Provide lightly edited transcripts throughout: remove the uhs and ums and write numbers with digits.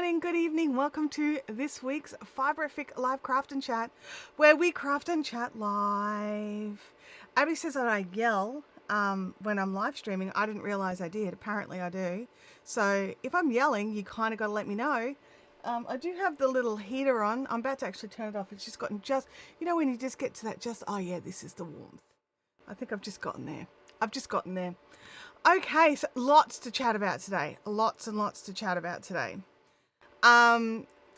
morning, good evening. Welcome to this week's Fiberific Live Craft and Chat, where we craft and chat live. Abby says that I yell when I'm live streaming. I didn't realize I did. Apparently I do. So if I'm yelling, you kind of got to let me know. I do have the little heater on. I'm about to actually turn it off. It's just gotten just, you know, when you just get to that oh yeah, this is the warmth. I think I've just gotten there. Okay, so lots to chat about today. Lots and lots to chat about today.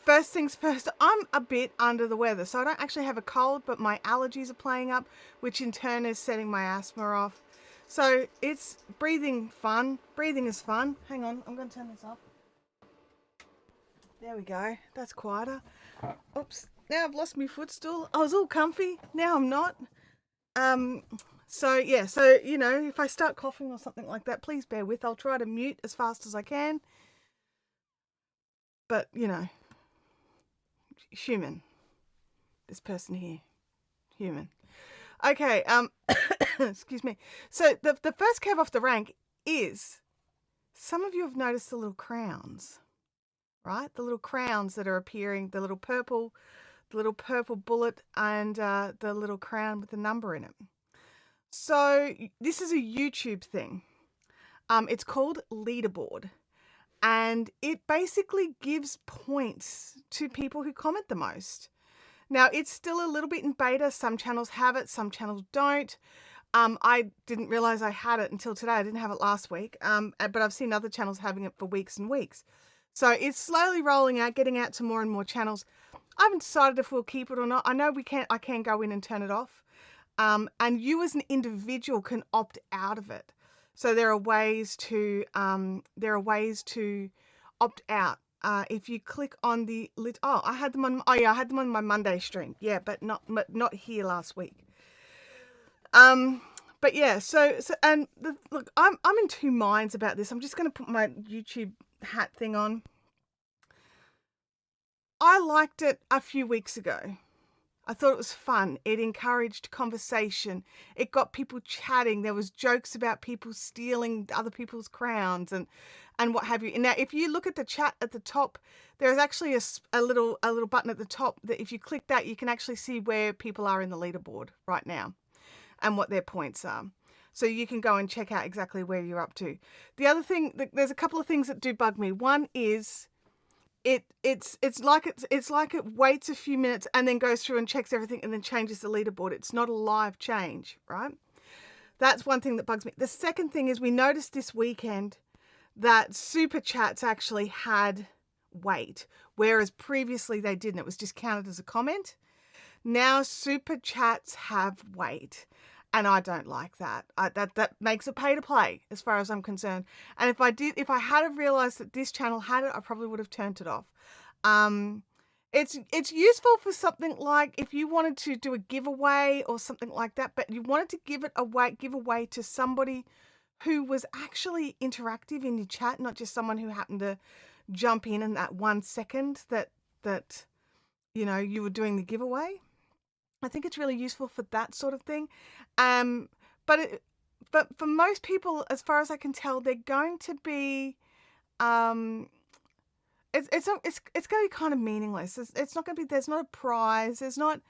First things first, I'm a bit under the weather. So I don't actually have a cold, but my allergies are playing up, which in turn is setting my asthma off. So it's breathing fun. Breathing is fun. Hang on, I'm going to turn this off. There we go. That's quieter. Oops. Now I've lost my footstool. I was all comfy. Now I'm not. So yeah, so, you know, if I start coughing or something like that, please bear with. I'll try to mute as fast as I can. But, you know, human. This person here. Human. Okay, excuse me. So the first cab off the rank is, some of you have noticed the little crowns, right? The little crowns that are appearing, the little purple bullet and the little crown with the number in it. So this is a YouTube thing. It's called Leaderboard, and it basically gives points to people who comment the most. Now, it's still a little bit in beta. Some channels have it, some channels don't. I didn't realize I had it until today. I didn't have it last week, but I've seen other channels having it for weeks and weeks. So it's slowly rolling out, getting out to more and more channels. I haven't decided if we'll keep it or not. I know I can go in and turn it off. And you as an individual can opt out of it. So there are ways to opt out. If you click on the I had them on my Monday stream. Yeah, but not here last week. But yeah, look, I'm in two minds about this. I'm just going to put my YouTube hat thing on. I liked it a few weeks ago. I thought it was fun. It encouraged conversation. It got people chatting. There was jokes about people stealing other people's crowns and what have you. And now, if you look at the chat at the top, there's actually a little button at the top that if you click that, you can actually see where people are in the leaderboard right now and what their points are. So you can go and check out exactly where you're up to. The other thing, there's a couple of things that do bug me. One is, it's like it waits a few minutes and then goes through and checks everything and then changes the leaderboard. It's not a live change, right? That's one thing that bugs me. The second thing is, we noticed this weekend that super chats actually had weight, whereas previously they didn't. It was just counted as a comment. Now super chats have weight. And I don't like that. That makes it pay to play, as far as I'm concerned. And if I had have realized that this channel had it, I probably would have turned it off. It's useful for something like if you wanted to do a giveaway or something like that, but you wanted to give away to somebody who was actually interactive in your chat, not just someone who happened to jump in that 1 second that you know you were doing the giveaway. I think it's really useful for that sort of thing. But for most people, as far as I can tell, they're going to be, it's going to be kind of meaningless. It's not going to be, there's not a prize. There's not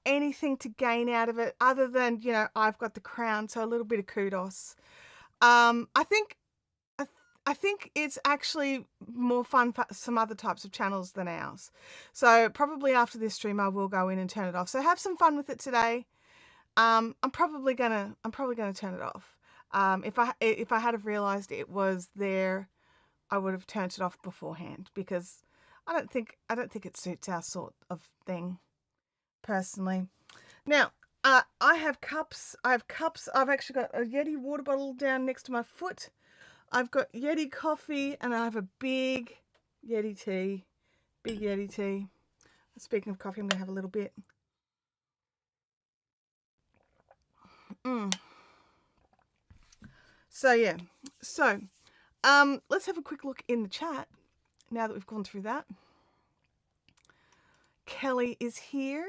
anything to gain out of it other than, you know, I've got the crown. So a little bit of kudos. I think it's actually more fun for some other types of channels than ours. So probably after this stream, I will go in and turn it off. So have some fun with it today. I'm probably gonna turn it off. If I had have realized it was there, I would have turned it off beforehand, because I don't think it suits our sort of thing, personally. Now, I have cups. I've actually got a Yeti water bottle down next to my foot. I've got Yeti coffee, and I have a big Yeti tea. Speaking of coffee, I'm going to have a little bit. So yeah. So, let's have a quick look in the chat now that we've gone through that. Kelly is here.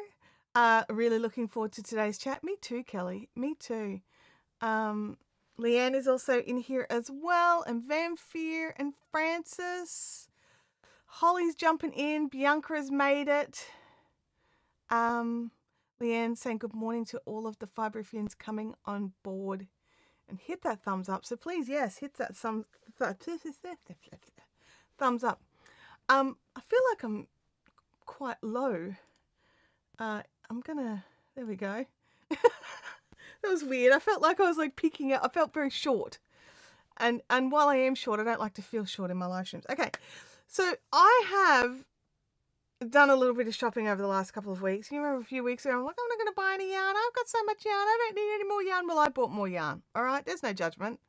Really looking forward to today's chat. Me too, Kelly. Me too. Leanne is also in here as well, and Vampire and Francis. Holly's jumping in. Bianca has made it. Leanne saying good morning to all of the Fibrifians coming on board. And hit that thumbs up. So please, yes, hit that thumbs up. I feel like I'm quite low. I'm gonna, there we go. That was weird. I felt like I was like peeking out. I felt very short. And while I am short, I don't like to feel short in my live streams. Okay, so I have done a little bit of shopping over the last couple of weeks. You remember a few weeks ago, I'm like, I'm not going to buy any yarn. I've got so much yarn. I don't need any more yarn. Well, I bought more yarn. All right, there's no judgment.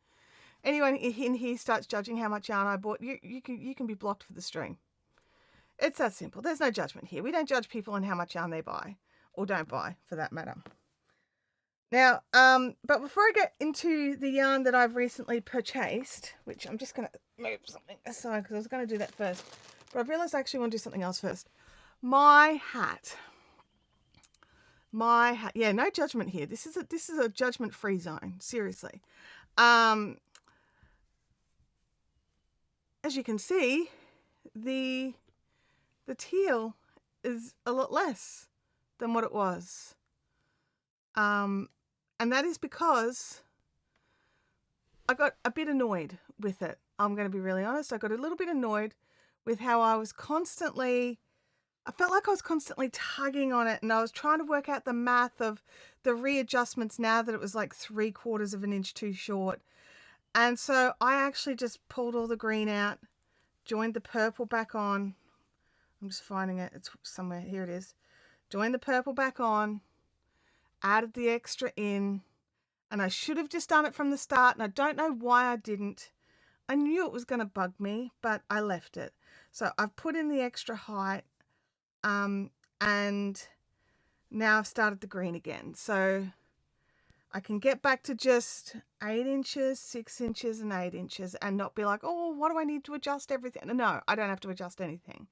Anyone in here starts judging how much yarn I bought, you can be blocked for the stream. It's that simple. There's no judgment here. We don't judge people on how much yarn they buy or don't buy, for that matter. Now, but before I get into the yarn that I've recently purchased, which I'm just going to move something aside because I was going to do that first, but I've realized I actually want to do something else first. My hat. Yeah, no judgment here. This is a judgment-free zone. Seriously. As you can see, the teal is a lot less than what it was. And that is because I got a bit annoyed with it. I'm going to be really honest. I got a little bit annoyed with how I felt like I was constantly tugging on it, and I was trying to work out the math of the readjustments now that it was like 3/4 of an inch too short. And so I actually just pulled all the green out, joined the purple back on. I'm just finding it. It's somewhere. Here it is. Joined the purple back on, added the extra in, and I should have just done it from the start, and I don't know why I didn't. I knew it was going to bug me, but I left it. So I've put in the extra height, and now I've started the green again. So I can get back to just 8 inches, 6 inches, and 8 inches and not be like, oh, what do I need to adjust everything? No, I don't have to adjust anything.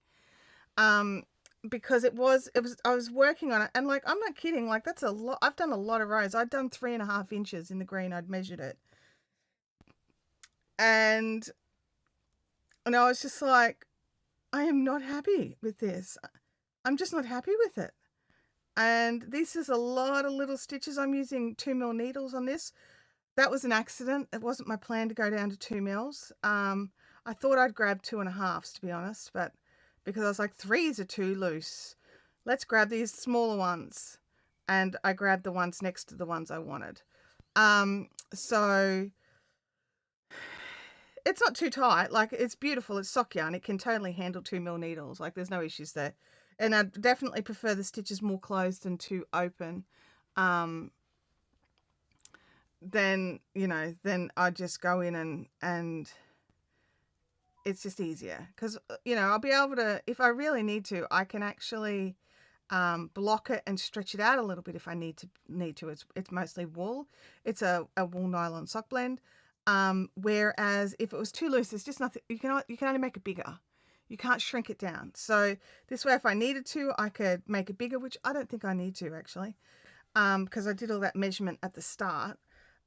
Because I was working on it, and like, I'm not kidding, like, that's a lot. I've done a lot of rows. I'd done 3.5 inches in the green. I'd measured it. And I was just like, I am not happy with this. I'm just not happy with it. And this is a lot of little stitches. I'm using 2mm needles on this. That was an accident. It wasn't my plan to go down to 2mm. I thought I'd grab 2.5s, to be honest, but because I was like, 3s are too loose. Let's grab these smaller ones. And I grabbed the ones next to the ones I wanted. So it's not too tight. Like, it's beautiful. It's sock yarn. It can totally handle 2mm needles. Like, there's no issues there. And I definitely prefer the stitches more closed than too open. Then I just go in and it's just easier. Because, I'll be able to, if I really need to, I can actually block it and stretch it out a little bit if I need to. It's mostly wool. It's a wool nylon sock blend. Whereas if it was too loose, there's just nothing. You can only make it bigger. You can't shrink it down. So this way, if I needed to, I could make it bigger, which I don't think I need to actually, because I did all that measurement at the start.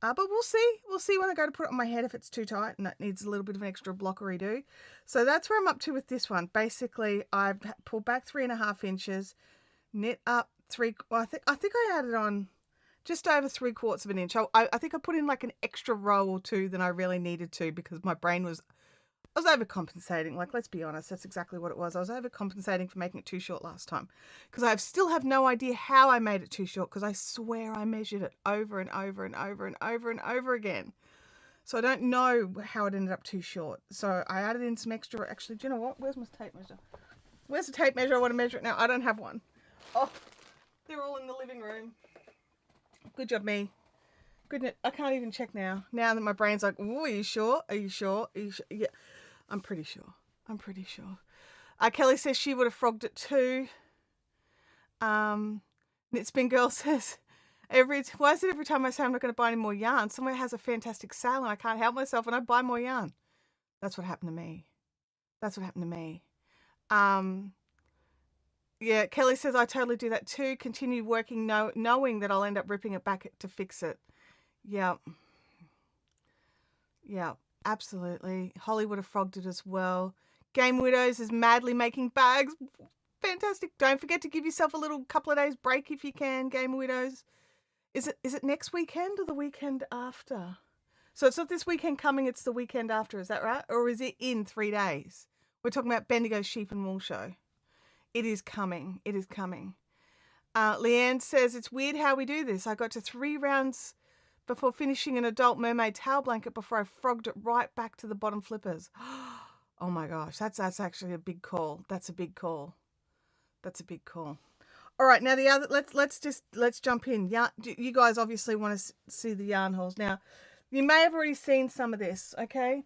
But we'll see. We'll see when I go to put it on my head if it's too tight and it needs a little bit of an extra block or redo. So that's where I'm up to with this one. Basically, I've pulled back 3.5 inches, knit up I think I added on just over 3/4 of an inch. I think I put in like an extra row or two than I really needed to, because my brain was overcompensating. Like, let's be honest, that's exactly what it was. I was overcompensating for making it too short last time, because I still have no idea how I made it too short, because I swear I measured it over and over and over and over and over again. So I don't know how it ended up too short. So I added in some extra. Actually, do you know what? Where's my tape measure? Where's the tape measure? I want to measure it now. I don't have one. Oh, they're all in the living room. Good job, me. Goodness, I can't even check now. Now that my brain's like, oh, are you sure? Are you sure? Are you sure? Yeah. I'm pretty sure. Kelly says she would have frogged it too. Knitspin Girl says, why is it every time I say I'm not going to buy any more yarn, somewhere has a fantastic sale and I can't help myself and I buy more yarn? That's what happened to me. Yeah, Kelly says I totally do that too. Continue working knowing that I'll end up ripping it back to fix it. Yeah. Absolutely. Holly would have frogged it as well. Game Widows is madly making bags. Fantastic. Don't forget to give yourself a little couple of days break if you can, Game Widows. Is it next weekend or the weekend after? So it's not this weekend coming, it's the weekend after, is that right? Or is it in 3 days? We're talking about Bendigo Sheep and Wool Show. It is coming. It is coming. Leanne says, it's weird how we do this. I got to 3 rounds before finishing an adult mermaid tail blanket before I frogged it right back to the bottom flippers. Oh my gosh, that's actually a big call. That's a big call. That's a big call. All right, now the other, let's jump in. Yeah, you guys obviously want to see the yarn hauls. Now, you may have already seen some of this, okay?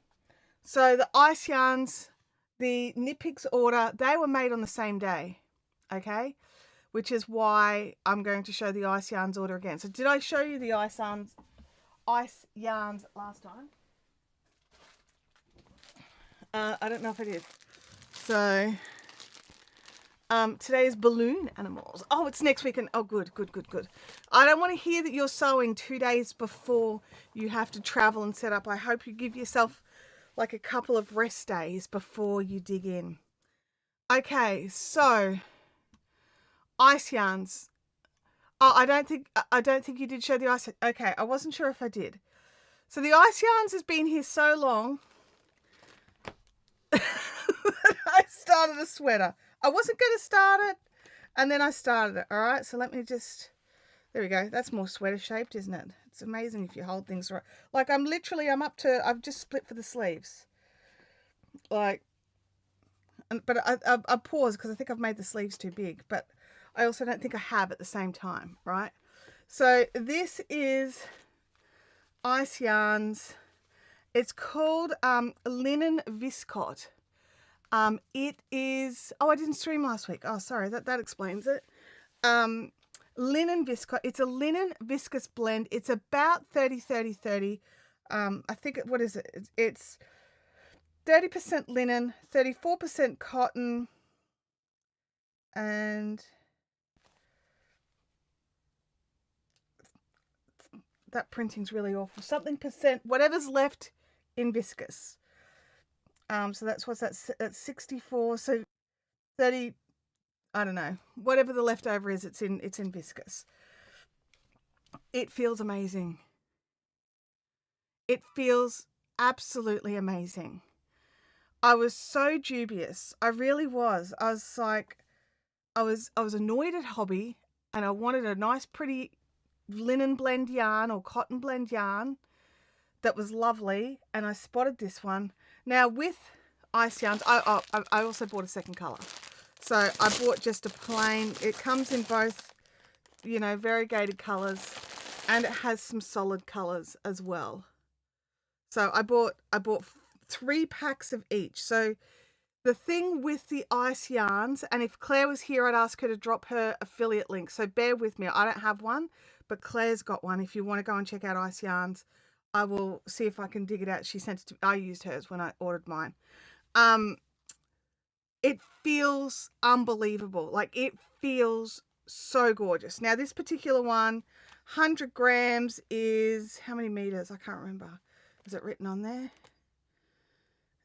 So the ice yarns, the Knit Picks order, they were made on the same day, okay? Which is why I'm going to show the ice yarns order again. So did I show you the ice yarns last time? I don't know if I did. So today is balloon animals. Oh, it's next weekend. Oh, good. I don't want to hear that you're sewing 2 days before you have to travel and set up. I hope you give yourself like a couple of rest days before you dig in. Okay, so ice yarns. Oh, I don't think you did show the ice. Okay, I wasn't sure if I did. So the ice yarns has been here so long. I started a sweater. I wasn't going to start it, and then I started it. All right, so let me just, there we go. That's more sweater shaped, isn't it? It's amazing if you hold things right. Like I've just split for the sleeves. Like, but I paused because I think I've made the sleeves too big, but I also don't think I have at the same time, right? So this is ice yarns. It's called Linen Viscot. It is, oh, I didn't stream last week. Oh, sorry, that explains it. Linen Viscot. It's a linen viscous blend. It's about 30-30-30. I think, what is it? It's 30% linen, 34% cotton, and that printing's really awful. Something percent, whatever's left in viscous. So that's what's that's 64. So 30, I don't know, whatever the leftover is, it's in viscous. It feels amazing. It feels absolutely amazing. I was so dubious. I really was. I was like, I was annoyed at Hobby, and I wanted a nice, pretty linen blend yarn or cotton blend yarn that was lovely, and I spotted this one. Now with ice yarns, I also bought a second color. So I bought just a plain, it comes in both, you know, variegated colors, and it has some solid colors as well. So I bought 3 packs of each. So the thing with the ice yarns, and if Claire was here, I'd ask her to drop her affiliate link. So bear with me. I don't have one, but Claire's got one. If you want to go and check out ice yarns, I will see if I can dig it out. She sent it to, I used hers when I ordered mine. It feels unbelievable. Like, it feels so gorgeous. Now this particular one, 100 grams is how many meters? I can't remember. Is it written on there?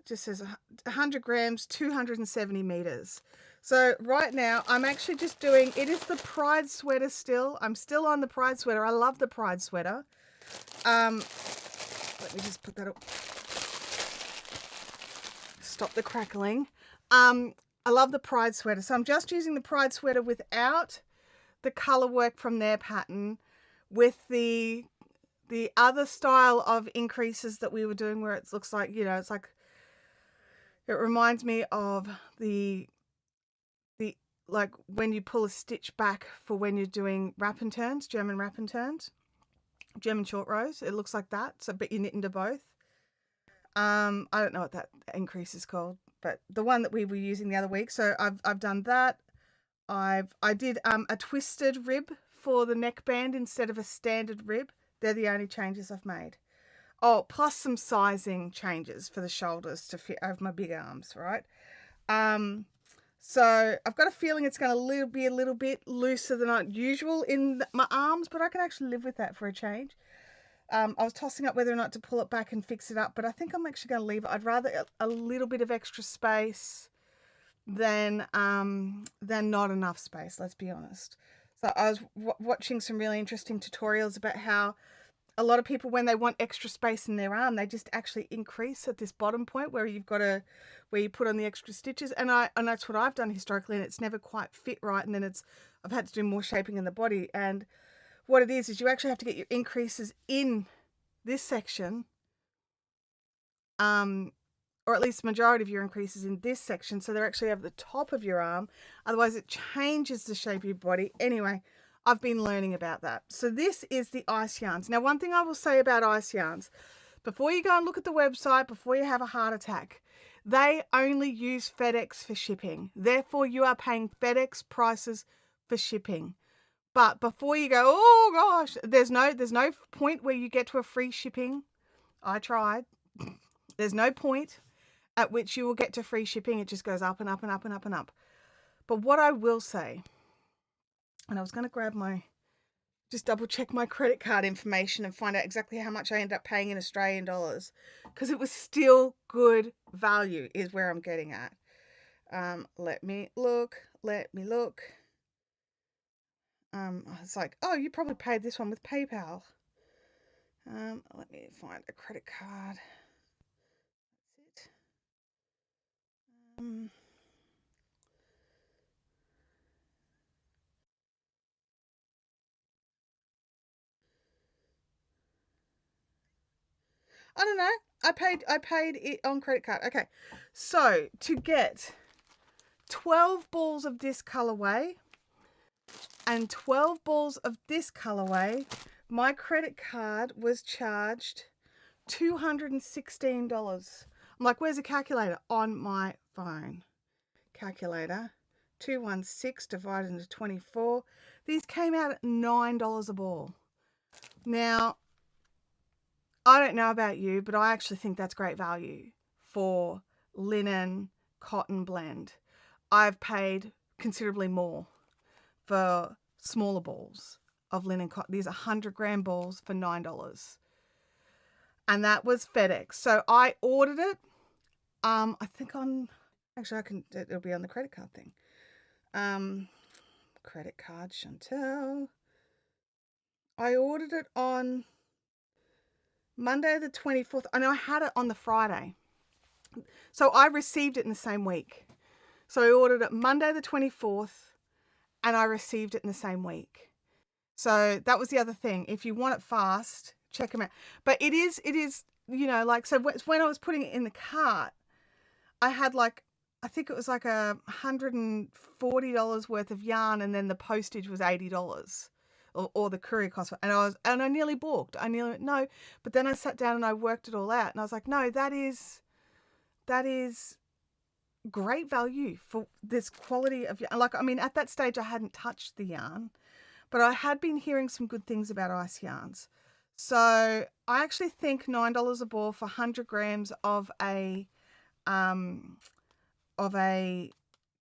It just says 100 grams, 270 meters. So right now I'm actually just doing, it is the Pride sweater still. I'm still on the Pride sweater. I love the Pride sweater. Let me just put that up. Stop the crackling. I love the Pride sweater. So I'm just using the Pride sweater without the color work from their pattern, with the other style of increases that we were doing, where it looks like, you know, it's like, it reminds me of the like when you pull a stitch back for when you're doing wrap and turns, German wrap and turns, German short rows. It looks like that. So, but you knit into both. I don't know what that increase is called, but the one that we were using the other week. So I've done that. I did a twisted rib for the neckband instead of a standard rib. They're the only changes I've made. Oh, plus some sizing changes for the shoulders to fit over my big arms, right? So I've got a feeling it's going to be a little bit looser than usual in my arms, but I can actually live with that for a change. I was tossing up whether or not to pull it back and fix it up, but I think I'm actually going to leave it. I'd rather a little bit of extra space than not enough space, let's be honest. So I was watching some really interesting tutorials about how a lot of people, when they want extra space in their arm, they just actually increase at this bottom point where you've got to, where you put on the extra stitches. And that's what I've done historically, and it's never quite fit right. And then I've had to do more shaping in the body. And what it is you actually have to get your increases in this section, or at least the majority of your increases in this section, so they're actually at the top of your arm. Otherwise it changes the shape of your body. Anyway, I've been learning about that. So this is the ice yarns. Now, one thing I will say about ice yarns, before you go and look at the website, before you have a heart attack, they only use FedEx for shipping. Therefore, you are paying FedEx prices for shipping. But before you go, oh gosh, there's no point where you get to a free shipping. I tried. There's no point at which you will get to free shipping. It just goes up and up and up and up and up. But what I will say, and I was going to grab just double check my credit card information and find out exactly how much I ended up paying in Australian dollars, because it was still good value is where I'm getting at. Let me look. It's like, oh, you probably paid this one with PayPal. Let me find a credit card. That's it. I don't know. I paid it on credit card. Okay. So to get 12 balls of this colorway and 12 balls of this colorway, my credit card was charged $216. I'm like, where's the calculator? On my phone. Calculator. 216 divided into 24. These came out at $9 a ball. Now, I don't know about you, but I actually think that's great value for linen cotton blend. I've paid considerably more for smaller balls of linen cotton. These 100-gram balls for $9. And that was FedEx. So I ordered it. I think it'll be on the credit card thing. Credit card, Chantel. I ordered it on Monday the 24th. I know I had it on the Friday. So I received it in the same week. So I ordered it Monday the 24th and I received it in the same week. So that was the other thing. If you want it fast, check them out. But it is, so when I was putting it in the cart, I had I think it was like $140 worth of yarn, and then the postage was $80. Or the courier cost, and I nearly balked. But then I sat down and I worked it all out, and I was like, no, that is great value for this quality of yarn. At that stage I hadn't touched the yarn, but I had been hearing some good things about ice yarns. So I actually think $9 a ball for 100 grams of a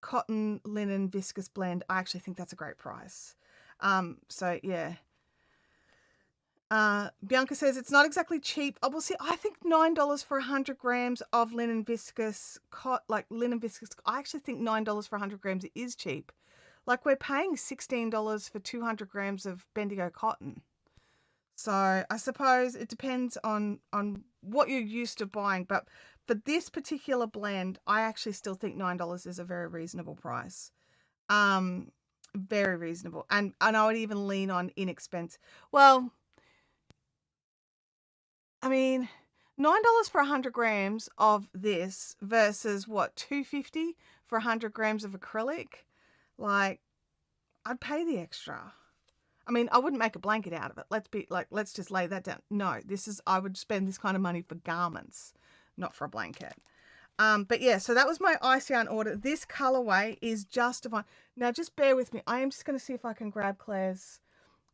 cotton linen viscose blend. I actually think that's a great price. So yeah. Bianca says it's not exactly cheap. I will see. I think $9 for 100 grams of linen viscose, linen viscose. I actually think $9 for 100 grams is cheap. We're paying $16 for 200 grams of Bendigo cotton. So I suppose it depends on what you're used to buying. But for this particular blend, I actually still think $9 is a very reasonable price. Very reasonable. And I would even lean on inexpensive. Well, $9 for 100 grams of this versus what, $2.50 for 100 grams of acrylic? I'd pay the extra. I wouldn't make a blanket out of it. Let's just lay that down. No, I would spend this kind of money for garments, not for a blanket. But yeah, so that was my ice yarn order. This colorway is just divine. Now, just bear with me. I am just going to see if I can grab Claire's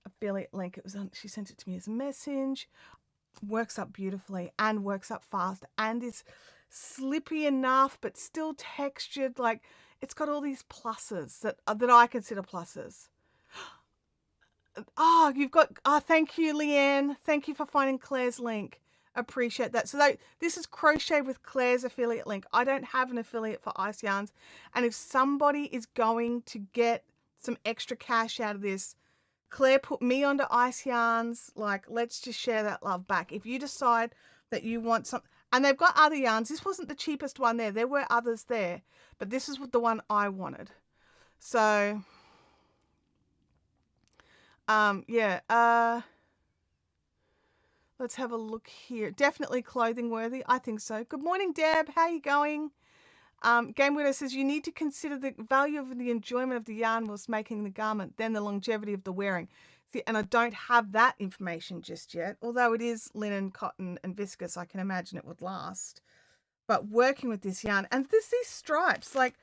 affiliate link. She sent it to me as a message. Works up beautifully and works up fast and is slippy enough, but still textured. It's got all these pluses that I consider pluses. you've got, thank you, Leanne. Thank you for finding Claire's link. Appreciate that. So this is Crochet with Claire's affiliate link. I don't have an affiliate for Ice Yarns. And if somebody is going to get some extra cash out of this, Claire put me onto Ice Yarns. Like, let's just share that love back. If you decide that you want some, and they've got other yarns. This wasn't the cheapest one there. There were others there, but this is the one I wanted. So, yeah. Let's have a look here. Definitely clothing worthy. I think so. Good morning, Deb. How are you going? Game Widow says you need to consider the value of the enjoyment of the yarn whilst making the garment, then the longevity of the wearing. See, and I don't have that information just yet. Although it is linen, cotton, and viscose, I can imagine it would last. But working with this yarn, and these stripes, like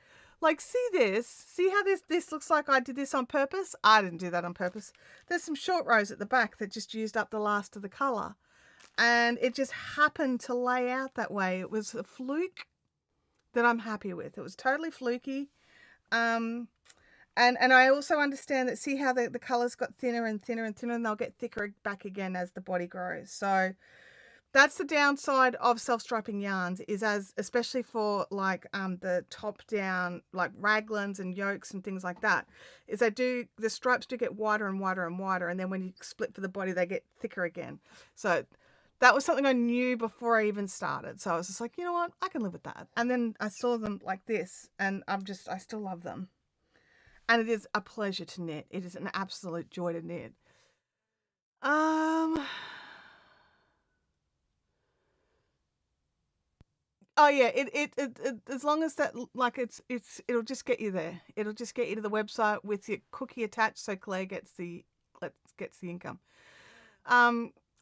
see this? See how this looks like I did this on purpose? I didn't do that on purpose. There's some short rows at the back that just used up the last of the color. And it just happened to lay out that way. It was a fluke that I'm happy with. It was totally fluky. And I also understand that, see how the colors got thinner and thinner and thinner, and they'll get thicker back again as the body grows. So that's the downside of self-striping yarns, is especially for like the top down, like raglans and yokes and things like that, is the stripes do get wider and wider and wider. And then when you split for the body, they get thicker again. So that was something I knew before I even started. So I was just like, you know what? I can live with that. And then I saw them like this, and I still love them. And it is a pleasure to knit. It is an absolute joy to knit. Oh yeah, it as long as that, like, it'll just get you there. It'll just get you to the website with your cookie attached, so Claire gets the income.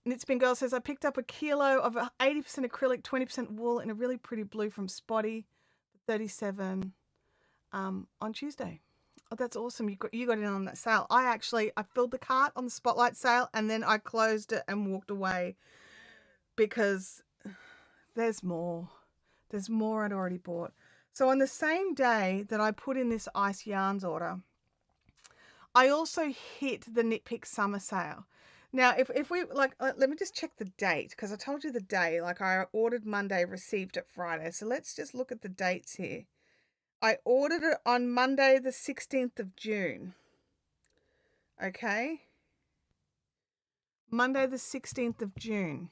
Knitspin Girl says, I picked up a kilo of 80% acrylic, 20% wool in a really pretty blue from Spotty, 37 on Tuesday. Oh, that's awesome. You got in on that sale. I filled the cart on the Spotlight sale, and then I closed it and walked away because there's more. There's more I'd already bought. So on the same day that I put in this Ice Yarns order, I also hit the Knit Pick summer sale. Now, if we, like, let me just check the date, because I told you the day. Like, I ordered Monday, received it Friday. So let's just look at the dates here. I ordered it on Monday, the 16th of June. Okay. Monday, the 16th of June,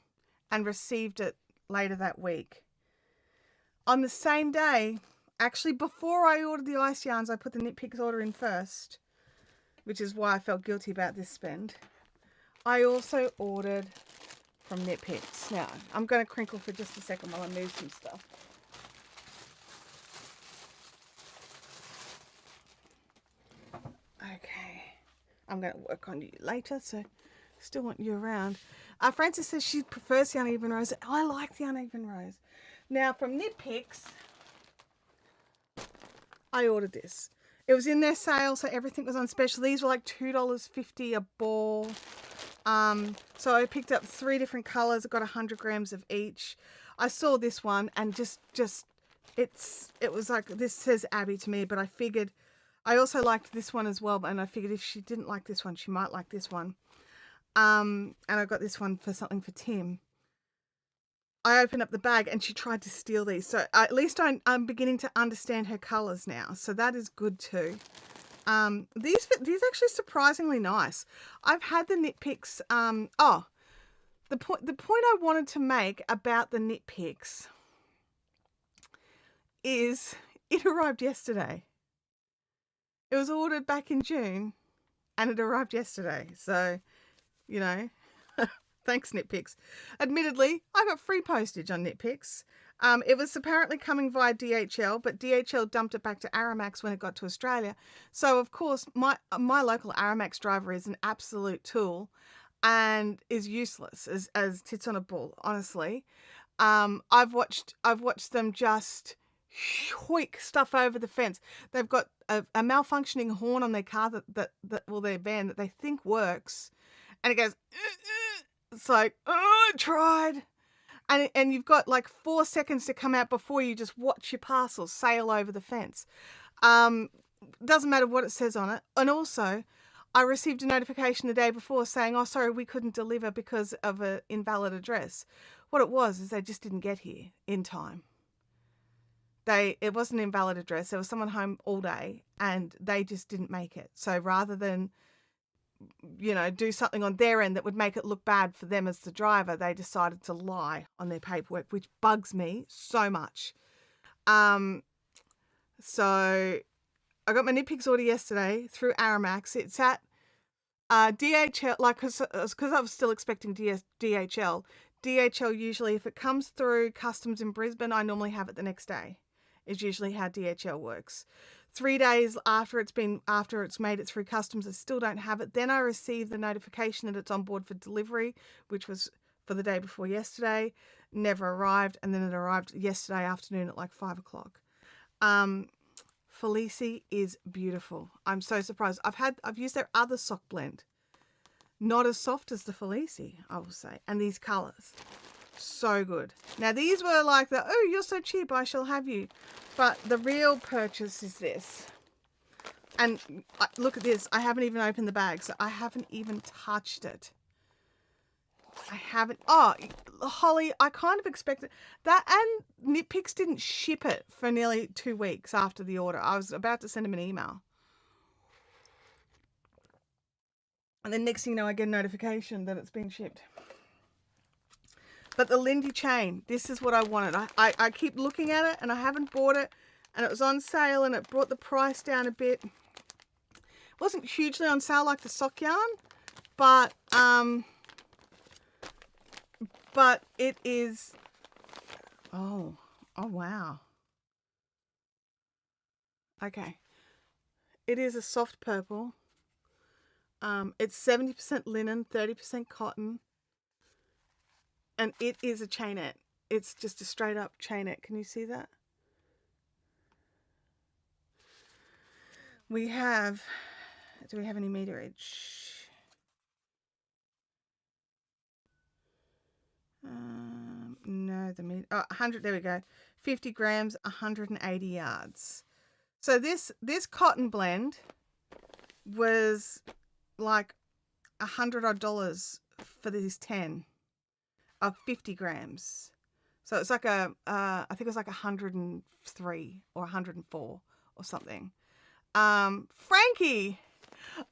and received it later that week. On the same day, actually before I ordered the Ice Yarns, I put the Knit Picks order in first, which is why I felt guilty about this spend. I also ordered from Knit Picks. Now, I'm going to crinkle for just a second while I move some stuff. Okay. I'm going to work on you later, so still want you around. Frances says she prefers the uneven rows. I like the uneven rows. Now, from Knit Picks, I ordered this. It was in their sale, so everything was on special. These were like $2.50 a ball. So I picked up 3 different colors. I got 100 grams of each. I saw this one and it was like, this says Abby to me, but I figured I also liked this one as well. And I figured if she didn't like this one, she might like this one. And I got this one for something for Tim. I opened up the bag and she tried to steal these. So at least I'm beginning to understand her colors now. So that is good too. These actually surprisingly nice. I've had the Knit Picks. The point I wanted to make about the Knit Picks is it arrived yesterday. It was ordered back in June and it arrived yesterday. So, you know, thanks Knit Picks. Admittedly, I got free postage on Knit Picks. It was apparently coming via DHL, but DHL dumped it back to Aramax when it got to Australia. So, of course, my local Aramax driver is an absolute tool and is useless as tits on a bull, honestly. I've watched them just hoik stuff over the fence. They've got a malfunctioning horn on their car their van that they think works, and it goes. It's like, oh, I tried. And you've got like 4 seconds to come out before you just watch your parcels sail over the fence. Doesn't matter what it says on it. And also, I received a notification the day before saying, oh, sorry, we couldn't deliver because of an invalid address. What it was is they just didn't get here in time. It wasn't an invalid address. There was someone home all day and they just didn't make it. So rather than, do something on their end that would make it look bad for them as the driver, they decided to lie on their paperwork, which bugs me so much. So I got my Nitpicks order yesterday through Aramax. It's at DHL, because I was still expecting DHL. DHL usually, if it comes through customs in Brisbane, I normally have it the next day. Is usually how DHL works. 3 days after it's made it through customs, I still don't have it. Then I receive the notification that it's on board for delivery, which was for the day before yesterday. Never arrived, and then it arrived yesterday afternoon at like 5 o'clock. Felici is beautiful. I'm so surprised. I've used their other sock blend. Not as soft as the Felici, I will say. And these colours. So good. Now these were like oh, you're so cheap, I shall have you. But the real purchase is this. And look at this. I haven't even opened the bag, so I haven't even touched it. I haven't. Oh, Holly, I kind of expected that. And Nitpicks didn't ship it for nearly 2 weeks after the order. I was about to send him an email. And then next thing you know, I get a notification that it's been shipped. But the Lindy chain, this is what I wanted. I keep looking at it and I haven't bought it. And it was on sale and it brought the price down a bit. It wasn't hugely on sale like the sock yarn, but it is, oh wow. Okay. It is a soft purple. It's 70% linen, 30% cotton. And it is a chainette. It's just a straight up chainette. Can you see that? Do we have any meterage? No, 100, there we go. 50 grams, 180 yards. So this cotton blend was like $100 odd for these 10 of 50 grams. So it's like I think it was like 103 or 104 or something. Frankie,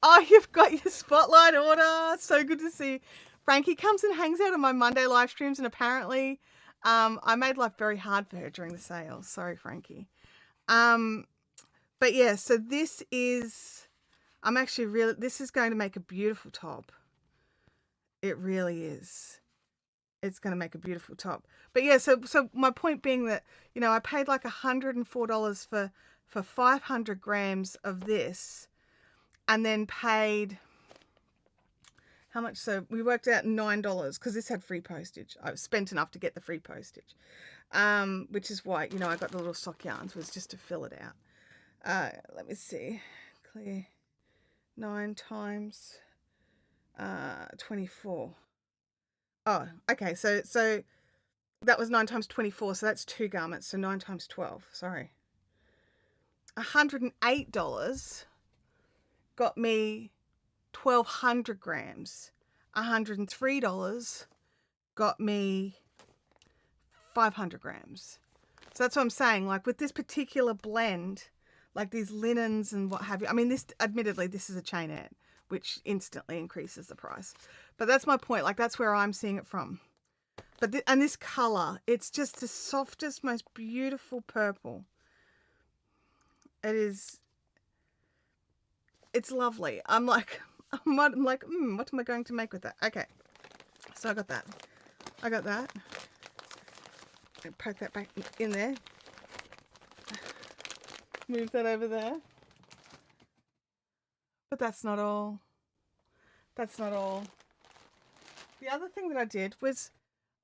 oh, you've got your spotlight order. So good to see. Frankie comes and hangs out on my Monday live streams, and apparently I made life very hard for her during the sale. Sorry, Frankie. But yeah, so this is, this is going to make a beautiful top. It really is. It's going to make a beautiful top. But yeah, so my point being that, I paid like $104 for 500 grams of this, and then paid, how much? So we worked out $9 because this had free postage. I spent enough to get the free postage, which is why, I got the little sock yarns, was just to fill it out. Let me see. Clear 9 times 24. Oh, okay. So that was 9 times 24. So that's 2 garments. So 9 times 12. Sorry. $108 got me 1,200 grams. $103 got me 500 grams. So that's what I'm saying. Like with this particular blend, like these linens and what have you. I mean, admittedly, this is a chainette, which instantly increases the price. But that's my point. Like that's where I'm seeing it from. But and this color, it's just the softest, most beautiful purple. It's lovely. I'm like, what am I going to make with that? Okay. So I got that. Poke that back in there. Move that over there. But that's not all. The other thing that I did was,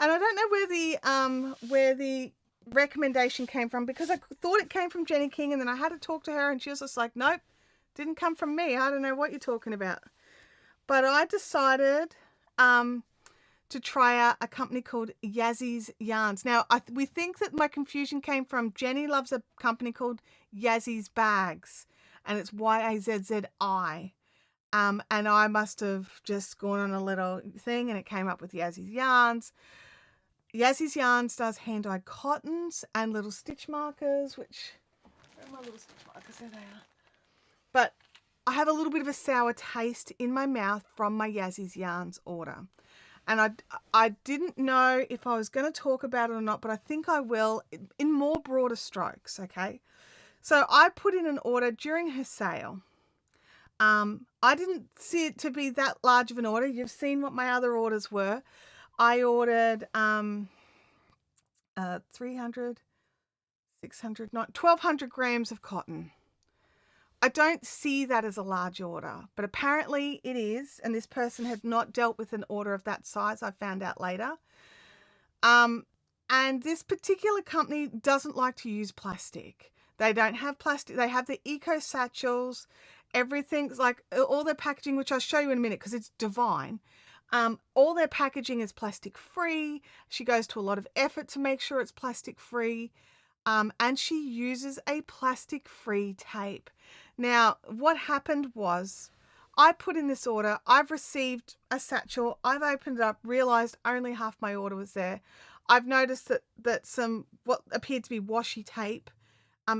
and I don't know where the recommendation came from, because I thought it came from Jenny King, and then I had to talk to her and she was just like, nope, didn't come from me. I don't know what you're talking about. But I decided to try out a company called Yazzy's Yarns. Now, we think that my confusion came from Jenny loves a company called Yazzy's Bags, and it's Yazzi. And I must have just gone on a little thing and it came up with Yazzy's Yarns. Yazzy's Yarns does hand-dyed cottons and little stitch markers, which, where are my little stitch markers? There they are. But I have a little bit of a sour taste in my mouth from my Yazzy's Yarns order. And I didn't know if I was going to talk about it or not, but I think I will in more broader strokes, okay? So I put in an order during her sale. I didn't see it to be that large of an order. You've seen what my other orders were. I ordered 300, 600, 1,200 grams of cotton. I don't see that as a large order, but apparently it is, and this person had not dealt with an order of that size, I found out later. And this particular company doesn't like to use plastic. They don't have plastic. They have the eco satchels. Everything's like all their packaging, which I'll show you in a minute because it's divine. All their packaging is plastic free. She goes to a lot of effort to make sure it's plastic free. And she uses a plastic free tape. Now, what happened was I put in this order. I've received a satchel. I've opened it up, realized only half my order was there. I've noticed that some what appeared to be washi tape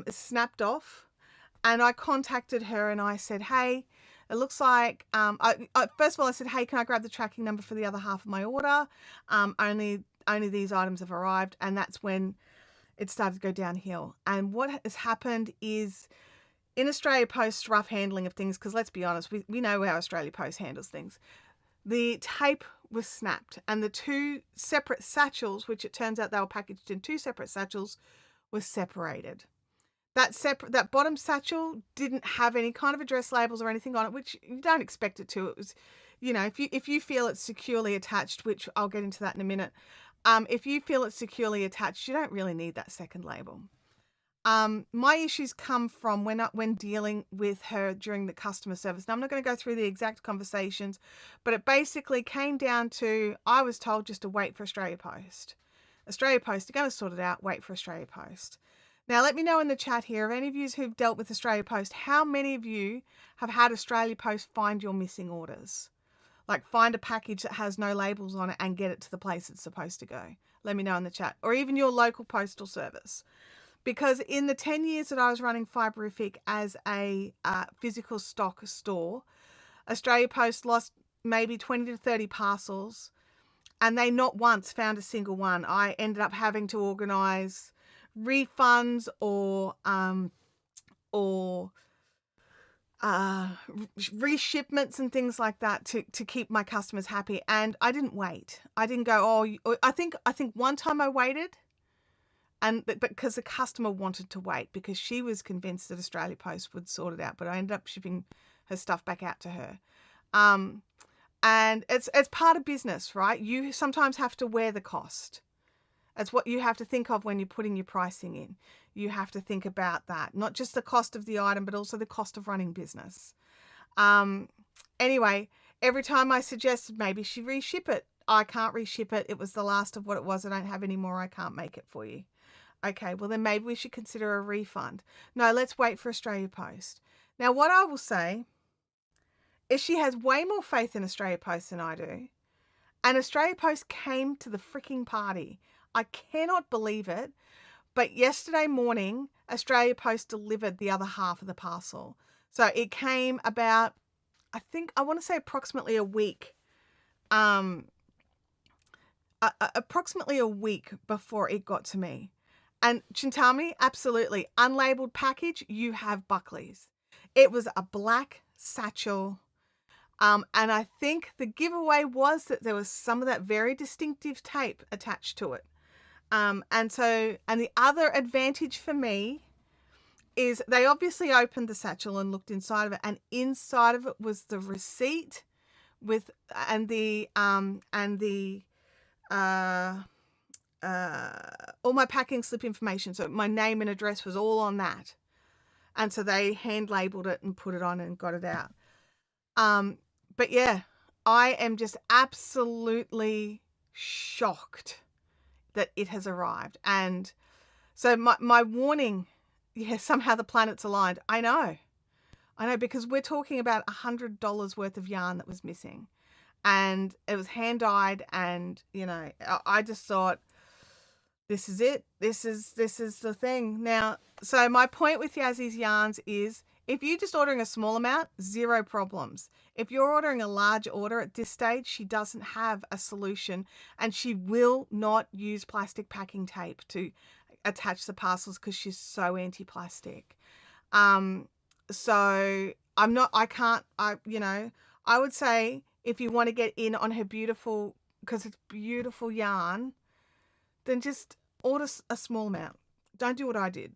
is snapped off. And I contacted her and I said, hey, it looks like, first of all, I said, hey, can I grab the tracking number for the other half of my order? Only these items have arrived. And that's when it started to go downhill. And what has happened is in Australia Post's rough handling of things, because let's be honest, we know how Australia Post handles things. The tape was snapped and the two separate satchels, which it turns out they were packaged in two separate satchels, were separated. That bottom satchel didn't have any kind of address labels or anything on it, which you don't expect it to. It was, if you feel it's securely attached, which I'll get into that in a minute. If you feel it's securely attached, you don't really need that second label. My issues come from when dealing with her during the customer service. Now, I'm not going to go through the exact conversations, but it basically came down to, I was told just to wait for Australia Post. Australia Post, you're going to sort it out, wait for Australia Post. Now, let me know in the chat here, of any of you who've dealt with Australia Post, how many of you have had Australia Post find your missing orders? Like find a package that has no labels on it and get it to the place it's supposed to go. Let me know in the chat. Or even your local postal service. Because in the 10 years that I was running Fiberific as a physical stock store, Australia Post lost maybe 20 to 30 parcels and they not once found a single one. I ended up having to organise refunds or reshipments and things like that to keep my customers happy. And I didn't wait. I didn't go, I think one time I waited, but because the customer wanted to wait because she was convinced that Australia Post would sort it out, but I ended up shipping her stuff back out to her. And it's part of business, right? You sometimes have to wear the cost. That's what you have to think of when you're putting your pricing in. You have to think about that, not just the cost of the item, but also the cost of running business. Anyway, every time I suggested maybe she reship it, I can't reship it. It was the last of what it was. I don't have any more. I can't make it for you. Okay, well then maybe we should consider a refund. No, let's wait for Australia Post. Now, what I will say is she has way more faith in Australia Post than I do. And Australia Post came to the freaking party. I cannot believe it. But yesterday morning, Australia Post delivered the other half of the parcel. So it came about, I want to say approximately a week. Approximately a week before it got to me. And Chintami, absolutely. Unlabeled package, you have Buckley's. It was a black satchel. And I think the giveaway was that there was some of that very distinctive tape attached to it. And the other advantage for me is they obviously opened the satchel and looked inside of it, and inside of it was the receipt with all my packing slip information. So my name and address was all on that. And so they hand labeled it and put it on and got it out. But yeah, I am just absolutely shocked that it has arrived. And so my warning, yeah, somehow the planets aligned. I know. I know, because we're talking about $100 worth of yarn that was missing, and it was hand dyed, and you know, I just thought, this is it. This is the thing. Now, so my point with Yazzy's yarns is, if you're just ordering a small amount, zero problems. If you're ordering a large order at this stage, she doesn't have a solution, and she will not use plastic packing tape to attach the parcels because she's so anti-plastic. So I would say, if you want to get in on her beautiful, because it's beautiful yarn, then just order a small amount. Don't do what I did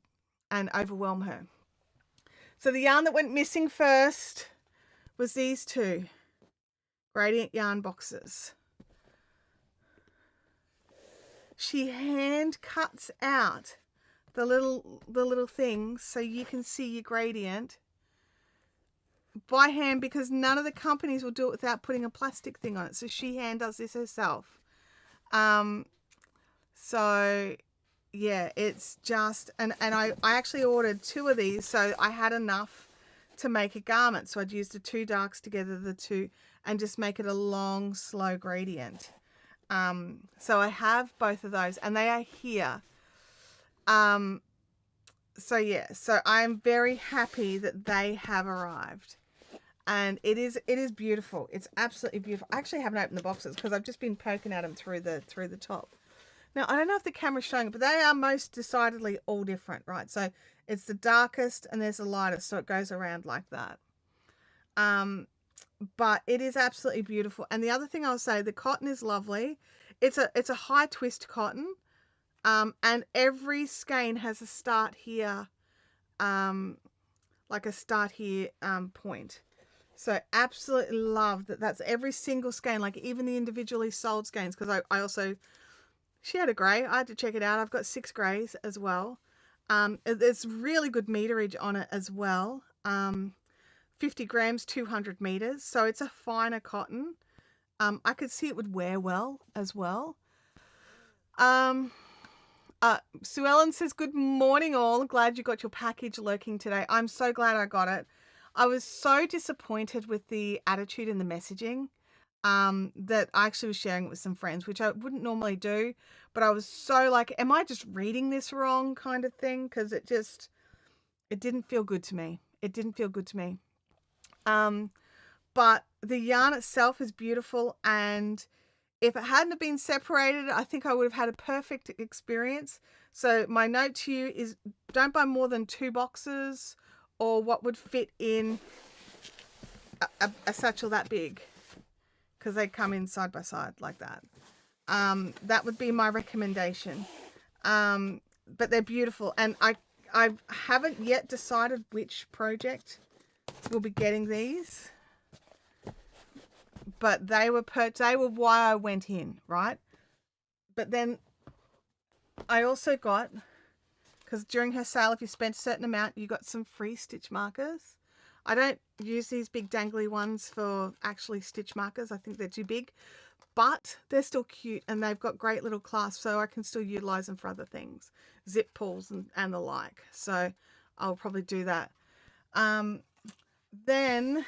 and overwhelm her. So the yarn that went missing first was these two gradient yarn boxes. She hand cuts out the little things so you can see your gradient by hand, because none of the companies will do it without putting a plastic thing on it. So she hand does this herself. So yeah, it's just, and I actually ordered 2 of these, so I had enough to make a garment. So I'd use the 2 darks together, the 2, and just make it a long, slow gradient. So I have both of those, and they are here. So yeah, so I'm very happy that they have arrived, and it is beautiful. It's absolutely beautiful. I actually haven't opened the boxes because I've just been poking at them through the top. Now, I don't know if the camera's showing it, but they are most decidedly all different, right? So it's the darkest and there's the lightest, so it goes around like that. But it is absolutely beautiful. And the other thing I'll say, the cotton is lovely. It's a high twist cotton, and every skein has a start here, like a start here point. So absolutely love that. That's every single skein, like even the individually sold skeins, because I also, she had a grey. I had to check it out. I've got 6 greys as well. There's really good meterage on it as well. 50 grams, 200 meters. So it's a finer cotton. I could see it would wear well as well. Sue Ellen says, good morning all. Glad you got your package lurking today. I'm so glad I got it. I was so disappointed with the attitude and the messaging. That I actually was sharing it with some friends, which I wouldn't normally do, but I was so like, am I just reading this wrong kind of thing? Because it didn't feel good to me. It didn't feel good to me. But the yarn itself is beautiful, and if it hadn't have been separated, I think I would have had a perfect experience. So my note to you is, don't buy more than 2 boxes or what would fit in a satchel that big, because they come in side by side like that. That would be my recommendation. But they're beautiful, and I haven't yet decided which project will be getting these, but they were why I went in, right? But then I also got, because during her sale, if you spent a certain amount, you got some free stitch markers. I don't use these big dangly ones for actually stitch markers. I think they're too big, but they're still cute, and they've got great little clasps, so I can still utilize them for other things, zip pulls and the like. So I'll probably do that. Then,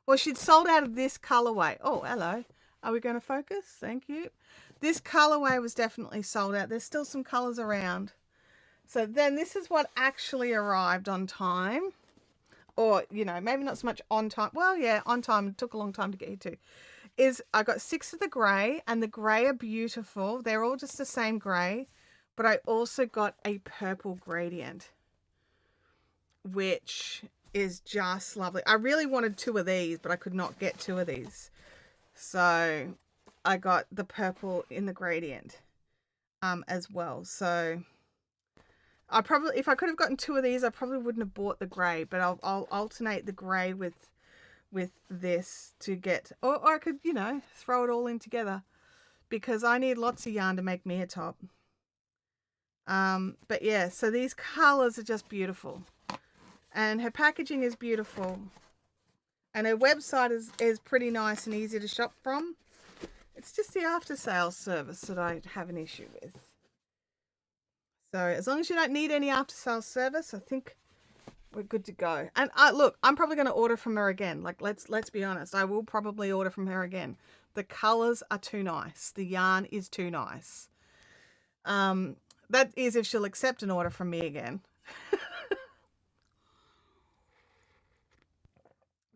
well, she'd sold out of this colorway. Oh, hello. Are we going to focus? Thank you. This colorway was definitely sold out. There's still some colors around. So then this is what actually arrived on time. Or, you know, maybe not so much on time. Well, yeah, on time. It took a long time to get here too. Is I got 6 of the grey, and the grey are beautiful. They're all just the same grey. But I also got a purple gradient, which is just lovely. I really wanted 2 of these, but I could not get 2 of these. So I got the purple in the gradient as well. So I probably, if I could have gotten 2 of these, I probably wouldn't have bought the grey, but I'll alternate the grey with this to get, or I could, you know, throw it all in together, because I need lots of yarn to make me a top. But yeah, so these colors are just beautiful, and her packaging is beautiful, and her website is pretty nice and easy to shop from. It's just the after sales service that I have an issue with. So as long as you don't need any after sales service, I think we're good to go. And look, I'm probably going to order from her again. Like, let's be honest. I will probably order from her again. The colors are too nice. The yarn is too nice. That is if she'll accept an order from me again.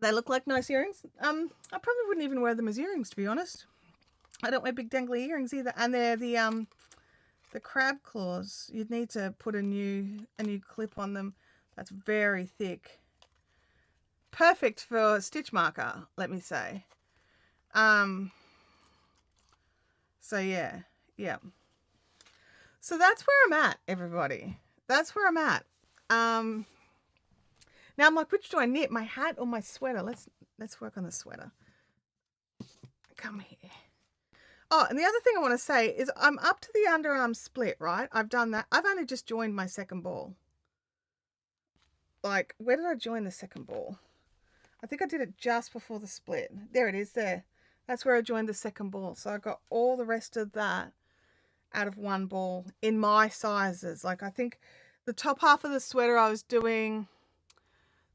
They look like nice earrings. I probably wouldn't even wear them as earrings, to be honest. I don't wear big dangly earrings either. And they're the crab claws. You'd need to put a new clip on them. That's very thick. Perfect for stitch marker, let me say. So yeah. So that's where I'm at, everybody. That's where I'm at. Now I'm like, which do I knit? My hat or my sweater? Let's work on the sweater. Come here. Oh, and the other thing I want to say is I'm up to the underarm split, right? I've done that. I've only just joined my second ball. Like, where did I join the second ball? I think I did it just before the split. There it is there. That's where I joined the second ball. So I got all the rest of that out of one ball in my sizes. Like, I think the top half of the sweater I was doing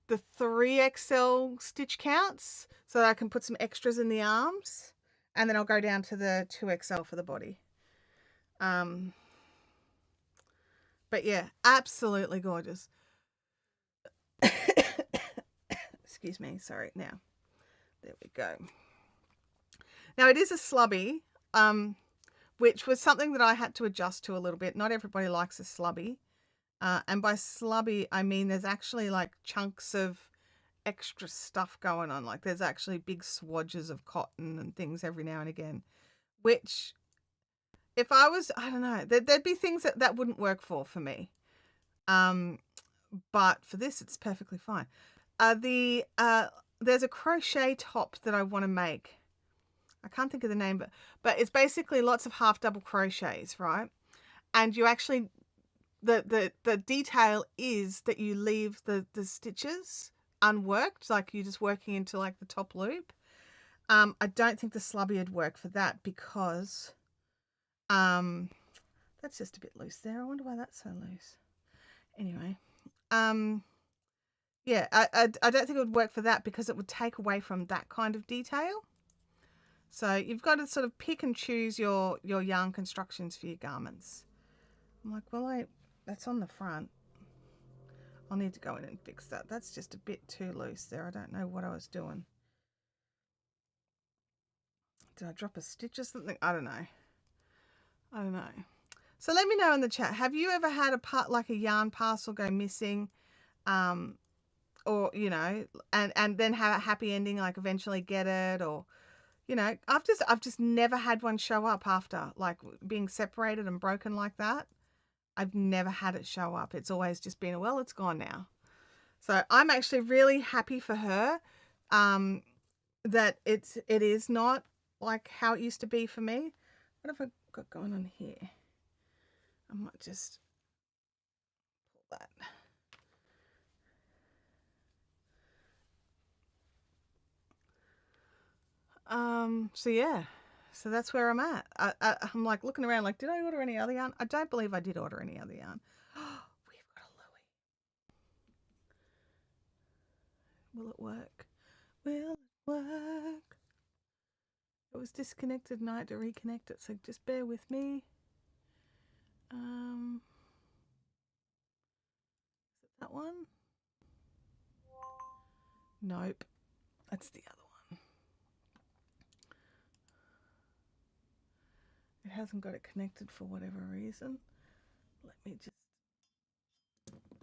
the 3XL stitch counts so that I can put some extras in the arms, and then I'll go down to the 2XL for the body. But yeah, absolutely gorgeous. Excuse me, sorry. Now, there we go. Now it is a slubby, which was something that I had to adjust to a little bit. Not everybody likes a slubby. And by slubby, I mean there's actually like chunks of extra stuff going on. Like there's actually big swatches of cotton and things every now and again, which if I was, I don't know, there'd be things that wouldn't work for me. But for this, it's perfectly fine. There's a crochet top that I want to make. I can't think of the name, but it's basically lots of half double crochets, right? And you actually, the detail is that you leave the stitches unworked, like you're just working into like the top loop. I don't think the slubby would work for that because that's just a bit loose there. I wonder why that's so loose. Anyway, yeah, I don't think it would work for that because it would take away from that kind of detail. So you've got to sort of pick and choose your yarn constructions for your garments. I'm like, well, that's on the front. I'll need to go in and fix that. That's just a bit too loose there. I don't know what I was doing. Did I drop a stitch or something? I don't know. So let me know in the chat. Have you ever had a part like a yarn parcel go missing? Or, you know, and then have a happy ending, like eventually get it, or, you know, I've just never had one show up after like being separated and broken like that. I've never had it show up. It's always just been, well, it's gone now. So I'm actually really happy for her, that it is not like how it used to be for me. What have I got going on here? I might just pull that. So yeah, so that's where I'm at. I'm like looking around like, did I order any other yarn? I don't believe I did order any other yarn. We've got a Louie. Will it work? Will it work? It was disconnected and I had to reconnect it, so just bear with me. Is it that one? Nope. That's the other one. It hasn't got it connected for whatever reason. Let me just... There we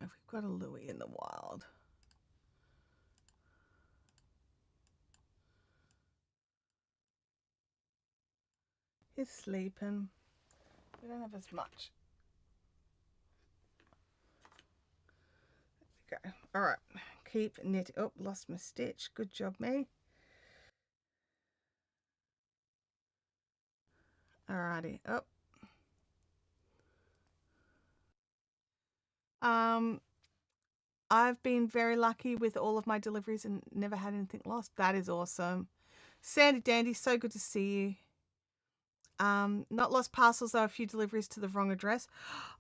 go. We've got a Louie in the wild. He's sleeping. We don't have as much. There we go. All right. Keep knitting. Oh, lost my stitch. Good job, me. Alrighty. Oh. I've been very lucky with all of my deliveries and never had anything lost. That is awesome. Sandy Dandy, so good to see you. Not lost parcels, though, a few deliveries to the wrong address.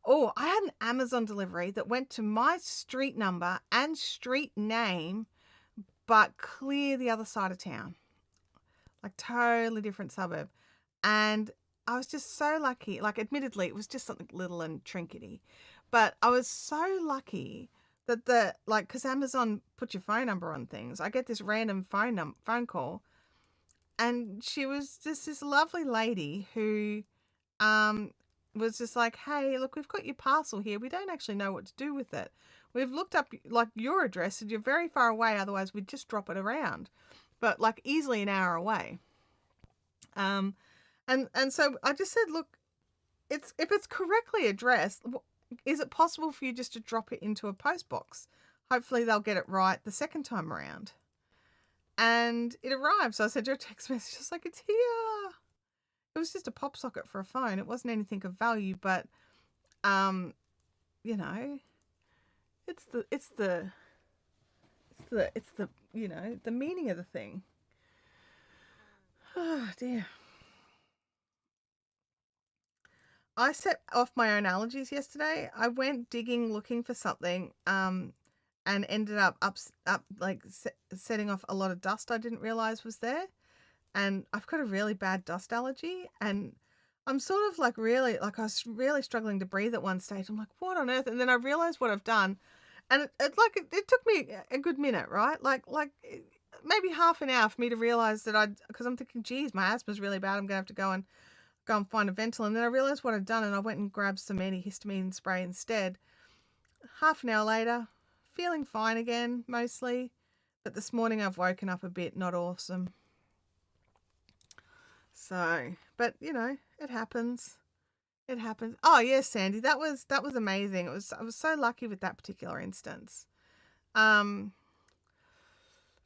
Oh, I had an Amazon delivery that went to my street number and street name, but clear the other side of town, like totally different suburb. And I was just so lucky. Like, admittedly, it was just something little and trinkety, but I was so lucky that because Amazon put your phone number on things, I get this random phone call, and she was just this lovely lady who was just like, "Hey, look, we've got your parcel here. We don't actually know what to do with it. We've looked up like your address, and you're very far away. Otherwise, we'd just drop it around, but like easily an hour away." And so I just said, "Look, if it's correctly addressed, is it possible for you just to drop it into a post box? Hopefully, they'll get it right the second time around." And it arrived. So I sent her a text message, just like, "It's here." It was just a pop socket for a phone. It wasn't anything of value, but um, you know, it's the the meaning of the thing. Oh dear. I set off my own allergies yesterday. I went digging looking for something and ended up like setting off a lot of dust I didn't realize was there. And I've got a really bad dust allergy, and I'm sort of like really like I was really struggling to breathe at one stage. I'm like, what on earth? And then I realized what I've done, and it took me a good minute, right? Maybe half an hour for me to realize that because I'm thinking, geez, my asthma's really bad. I'm gonna have to go and find a Ventolin. And then I realized what I'd done, and I went and grabbed some antihistamine spray instead. Half an hour later, feeling fine again, mostly. But this morning I've woken up a bit not awesome. So, but it happens. It happens. Oh yes, Sandy, that was amazing. I was so lucky with that particular instance.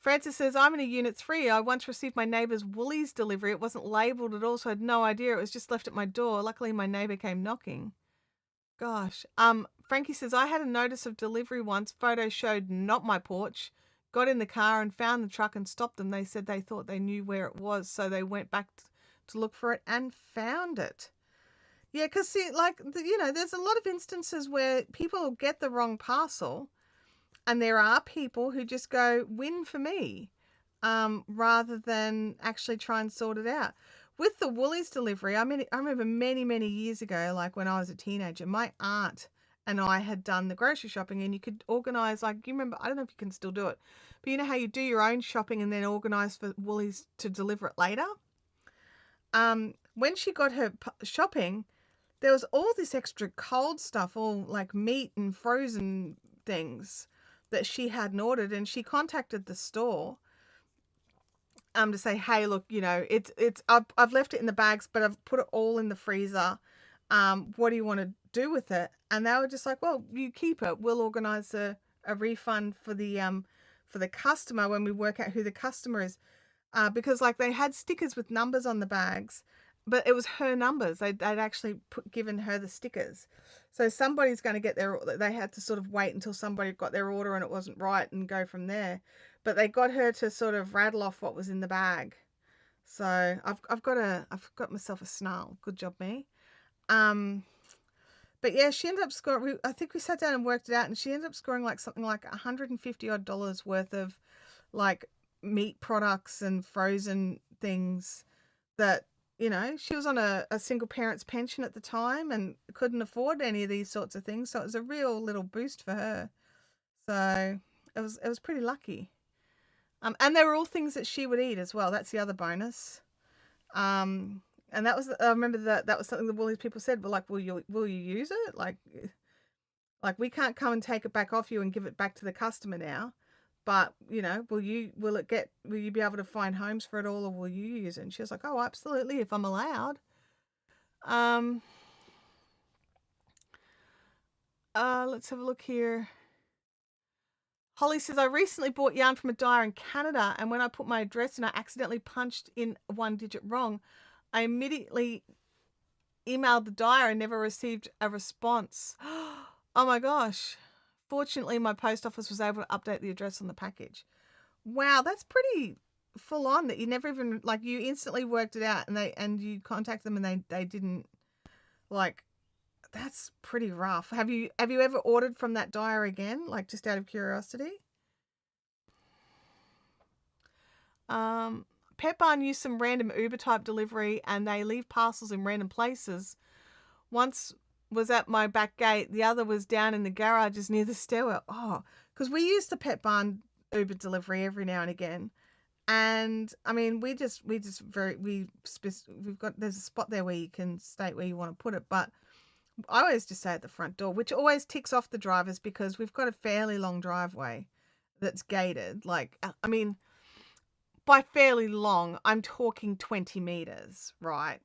Francis says, "I'm in a unit 3. I once received my neighbour's Woolies delivery. It wasn't labelled at all, so I had no idea. It was just left at my door. Luckily, my neighbour came knocking." Gosh. Frankie says, "I had a notice of delivery once. Photos showed not my porch. Got in the car and found the truck and stopped them. They said they thought they knew where it was, so they went back to look for it and found it." Yeah, because see, there's a lot of instances where people will get the wrong parcel, and there are people who just go, "Win for me," rather than actually try and sort it out. With the Woolies delivery, I mean, I remember many, many years ago, like when I was a teenager, my aunt and I had done the grocery shopping, and you could organise, like, you remember, I don't know if you can still do it, but you know how you do your own shopping and then organise for Woolies to deliver it later? When she got her shopping, there was all this extra cold stuff, all like meat and frozen things that she hadn't ordered, and she contacted the store to say, "Hey, look, I've left it in the bags, but I've put it all in the freezer. What do you want to do with it?" And they were just like, "Well, you keep it. We'll organize a refund for the customer when we work out who the customer is." Because like they had stickers with numbers on the bags, but it was her numbers. They'd actually given her the stickers. So somebody's going to get they had to sort of wait until somebody got their order and it wasn't right and go from there. But they got her to sort of rattle off what was in the bag. So I've got myself a snarl. Good job, me. But yeah, she ended up scoring. I think we sat down and worked it out, and she ended up scoring like something like $150 worth of like meat products and frozen things that she was on a single parent's pension at the time and couldn't afford any of these sorts of things, so it was a real little boost for her. So it was pretty lucky. And they were all things that she would eat as well. That's the other bonus. And that was, I remember that was something the Woolies people said, "Well, like, will you use it? Like we can't come and take it back off you and give it back to the customer now. But, will you be able to find homes for it all, or will you use it?" And she was like, "Oh, absolutely, if I'm allowed." Let's have a look here. Holly says, "I recently bought yarn from a dyer in Canada, and when I put my address in, I accidentally punched in one digit wrong. I immediately emailed the dyer and never received a response." Oh my gosh. Fortunately, my post office was able to update the address on the package. Wow, that's pretty full on that you never even, like, you instantly worked it out, and you contact them and they didn't, like, that's pretty rough. Have you ever ordered from that dyer again, like, just out of curiosity? Pet Barn used some random Uber type delivery, and they leave parcels in random places. Once was at my back gate, the other was down in the garages near the stairwell. Oh, because we use the Pet Barn Uber delivery every now and again. And I mean, we've got, there's a spot there where you can state where you want to put it, but I always just say at the front door, which always ticks off the drivers because we've got a fairly long driveway that's gated. Like, I mean, by fairly long, I'm talking 20 meters, right?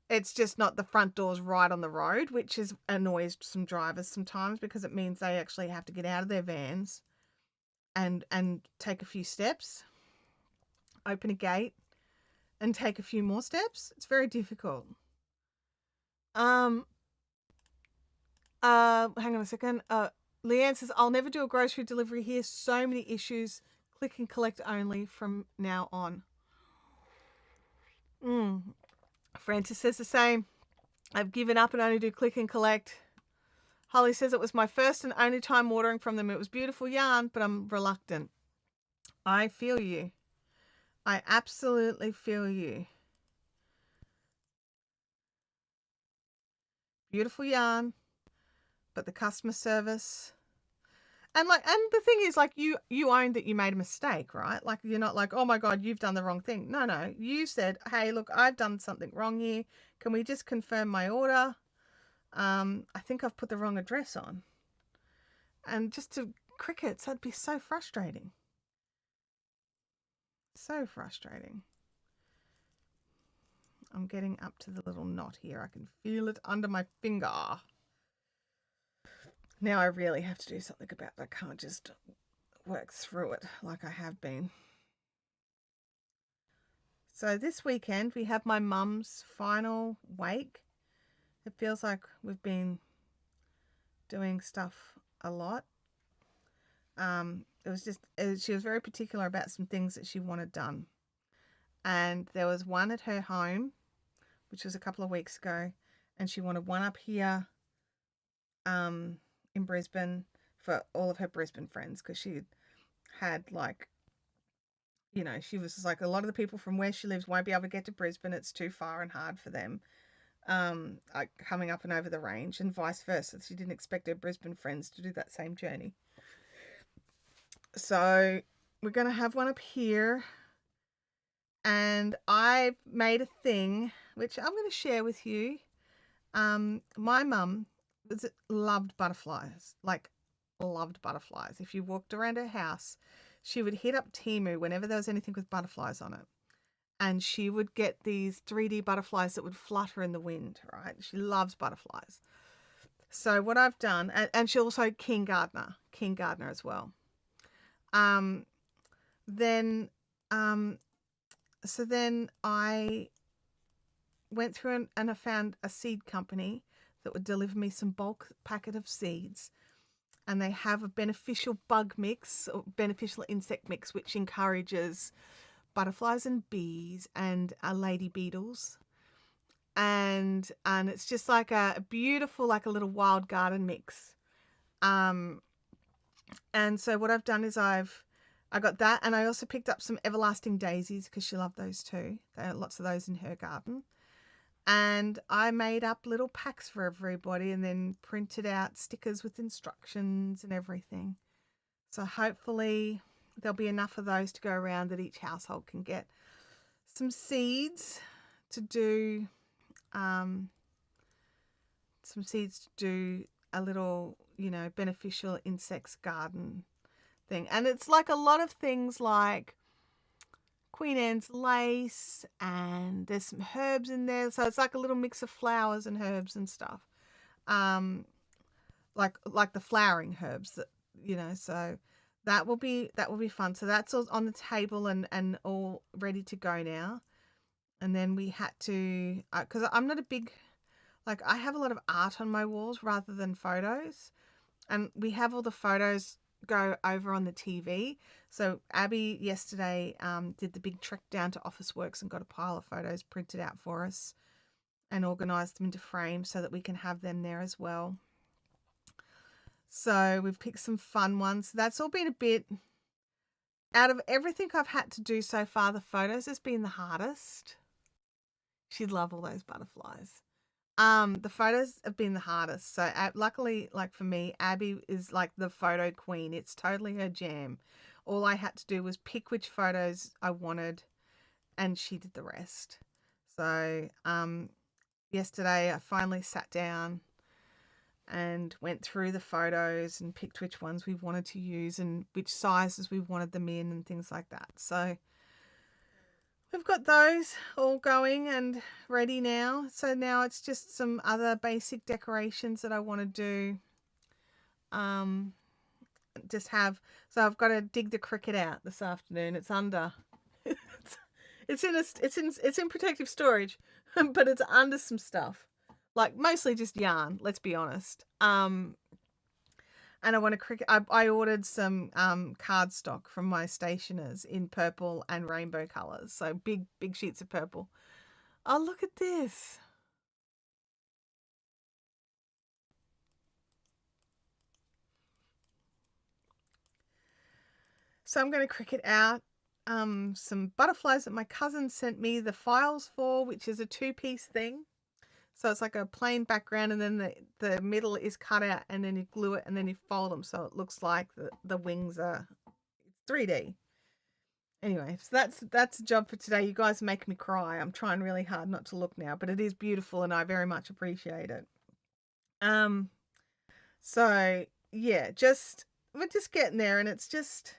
It's just not, the front door's right on the road, which annoys some drivers sometimes because it means they actually have to get out of their vans and take a few steps, open a gate, and take a few more steps. It's very difficult. Hang on a second. Leanne says, I'll never do a grocery delivery here. So many issues. Click and collect only from now on. Francis says the same. I've given up and only do click and collect. Holly says, it was my first and only time ordering from them. It was beautiful yarn, but I'm reluctant. I feel you. I absolutely feel you. Beautiful yarn, but the customer service. And the thing is, like, you owned that you made a mistake, right? Like, you're not like, oh my God, you've done the wrong thing. No. You said, hey, look, I've done something wrong here. Can we just confirm my order? I think I've put the wrong address on. And just to crickets, that'd be so frustrating. So frustrating. I'm getting up to the little knot here. I can feel it under my finger. Now I really have to do something about it. I can't just work through it like I have been. So this weekend we have my mum's final wake. It feels like we've been doing stuff a lot. She was very particular about some things that she wanted done. And there was one at her home, which was a couple of weeks ago, and she wanted one up here in Brisbane for all of her Brisbane friends, because she had, like, you know, she was just like, a lot of the people from where she lives won't be able to get to Brisbane. It's too far and hard for them coming up and over the range, and vice versa. She didn't expect her Brisbane friends to do that same journey. So we're going to have one up here. And I made a thing, which I'm going to share with you. My mum loved butterflies, like loved butterflies. If you walked around her house, she would hit up Temu whenever there was anything with butterflies on it. And she would get these 3D butterflies that would flutter in the wind, right? She loves butterflies. So what I've done, and she also King Gardner as well. So then I went through and I found a seed company that would deliver me some bulk packet of seeds. And they have a beneficial bug mix, or beneficial insect mix, which encourages butterflies and bees and lady beetles. And it's just like a beautiful, like a little wild garden mix. And so what I've done is I got that, and I also picked up some everlasting daisies because she loved those too. There are lots of those in her garden. And I made up little packs for everybody and then printed out stickers with instructions and everything. So hopefully there'll be enough of those to go around that each household can get some seeds to do a little, beneficial insects garden thing. And it's like a lot of things like Queen Anne's lace, and there's some herbs in there. So it's like a little mix of flowers and herbs and stuff. Like the flowering herbs that, so that will be fun. So that's all on the table and all ready to go now. And then we had to, because I'm not a big, I have a lot of art on my walls rather than photos. And we have all the photos go over on the TV. So Abby yesterday did the big trek down to Officeworks and got a pile of photos printed out for us and organised them into frames so that we can have them there as well. So we've picked some fun ones. That's all been a bit, out of everything I've had to do so far, the photos has been the hardest. She'd love all those butterflies. The photos have been the hardest. So luckily, like for me, Abby is like the photo queen. It's totally her jam. All I had to do was pick which photos I wanted, and she did the rest. So yesterday I finally sat down and went through the photos and picked which ones we wanted to use and which sizes we wanted them in and things like that. So we've got those all going and ready now. So now it's just some other basic decorations that I want to do. So I've got to dig the cricket out this afternoon. It's under. it's in protective storage, but it's under some stuff. Like mostly just yarn, let's be honest. And I want to cricket. I ordered some cardstock from my stationers in purple and rainbow colors. So big sheets of purple. Oh, look at this. So I'm going to cricket out some butterflies that my cousin sent me the files for, which is a 2-piece thing. So it's like a plain background and then the middle is cut out and then you glue it and then you fold them so it looks like the wings are 3D. Anyway, so that's a job for today. You guys make me cry. I'm trying really hard not to look now, but it is beautiful and I very much appreciate it. So yeah, we're just getting there and it just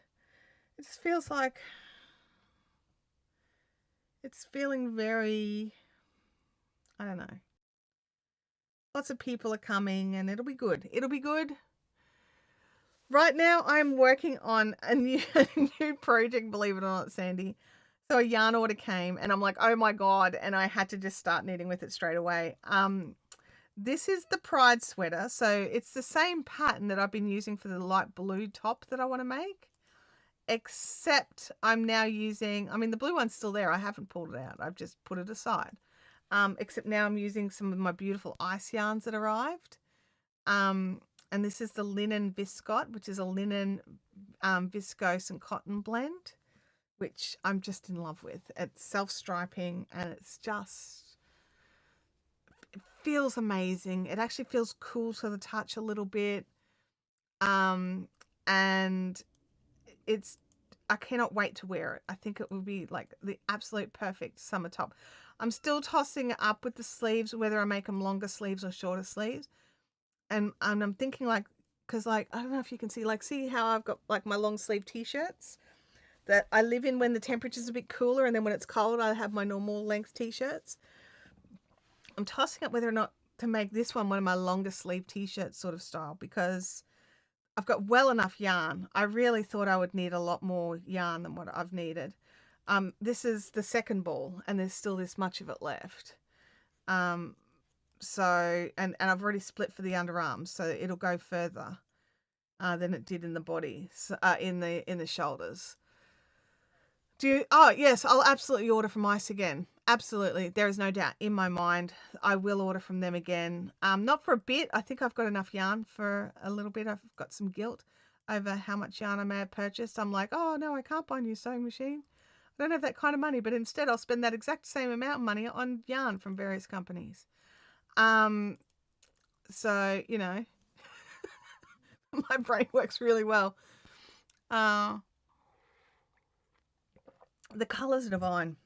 feels like it's feeling very, I don't know. Lots of people are coming and it'll be good. It'll be good. Right now I'm working on a new project, believe it or not, Sandy. So a yarn order came and I'm like, oh my God. And I had to just start knitting with it straight away. This is the Pride sweater. So it's the same pattern that I've been using for the light blue top that I want to make. Except I'm now using, the blue one's still there. I haven't pulled it out. I've just put it aside. Except now I'm using some of my beautiful ice yarns that arrived. And this is the linen viscose, which is a linen viscose and cotton blend, which I'm just in love with. It's self-striping and it feels amazing. It actually feels cool to the touch a little bit. And I cannot wait to wear it. I think it will be like the absolute perfect summer top. I'm still tossing it up with the sleeves, whether I make them longer sleeves or shorter sleeves. And I'm thinking because I don't know if you can see how I've got like my long sleeve t-shirts that I live in when the temperature's a bit cooler, and then when it's cold I have my normal length t-shirts. I'm tossing up whether or not to make this one of my longer sleeve t-shirt sort of style, because I've got well enough yarn. I really thought I would need a lot more yarn than what I've needed. This is the second ball and there's still this much of it left. So, and I've already split for the underarms, so it'll go further than it did in the body, in the shoulders. Oh yes, I'll absolutely order from Ice again. Absolutely, there is no doubt in my mind. I will order from them again. Not for a bit. I think I've got enough yarn for a little bit. I've got some guilt over how much yarn I may have purchased. I'm like, oh no, I can't buy a new sewing machine. I don't have that kind of money, but instead I'll spend that exact same amount of money on yarn from various companies. So, my brain works really well. The colours are divine.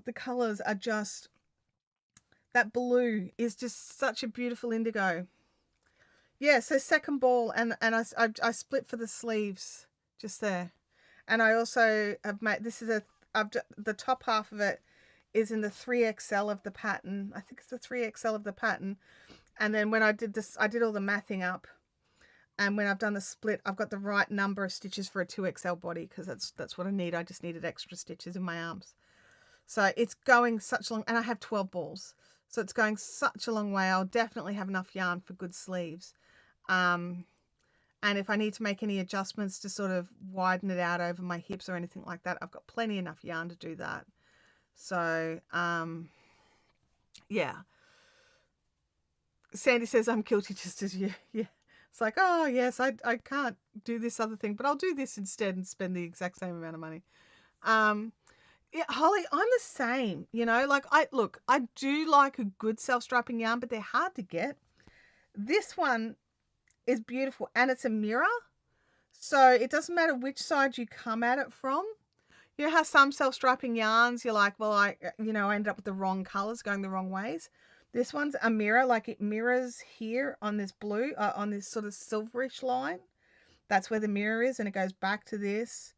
The colours are just, that blue is just such a beautiful indigo. Yeah, so second ball, and I split for the sleeves just there. And I also have made, the top half of it is in the 3XL of the pattern. I think it's the 3XL of the pattern. And then when I did this, I did all the mathing up. And when I've done the split, I've got the right number of stitches for a 2XL body, because that's what I need. I just needed extra stitches in my arms. So it's going such a long, and I have 12 balls. So it's going such a long way. I'll definitely have enough yarn for good sleeves. And And if I need to make any adjustments to sort of widen it out over my hips or anything like that, I've got plenty enough yarn to do that. So, yeah. Sandy says, I'm guilty just as you. Yeah. It's like, oh, yes, I can't do this other thing, but I'll do this instead and spend the exact same amount of money. Yeah, Holly, I'm the same, like I do like a good self-striping yarn, but they're hard to get. This one is beautiful and it's a mirror. So it doesn't matter which side you come at it from. You know how some self-striping yarns, you're like, well, I ended up with the wrong colors going the wrong ways. This one's a mirror, like it mirrors here on this blue, on this sort of silverish line. That's where the mirror is, and it goes back to this,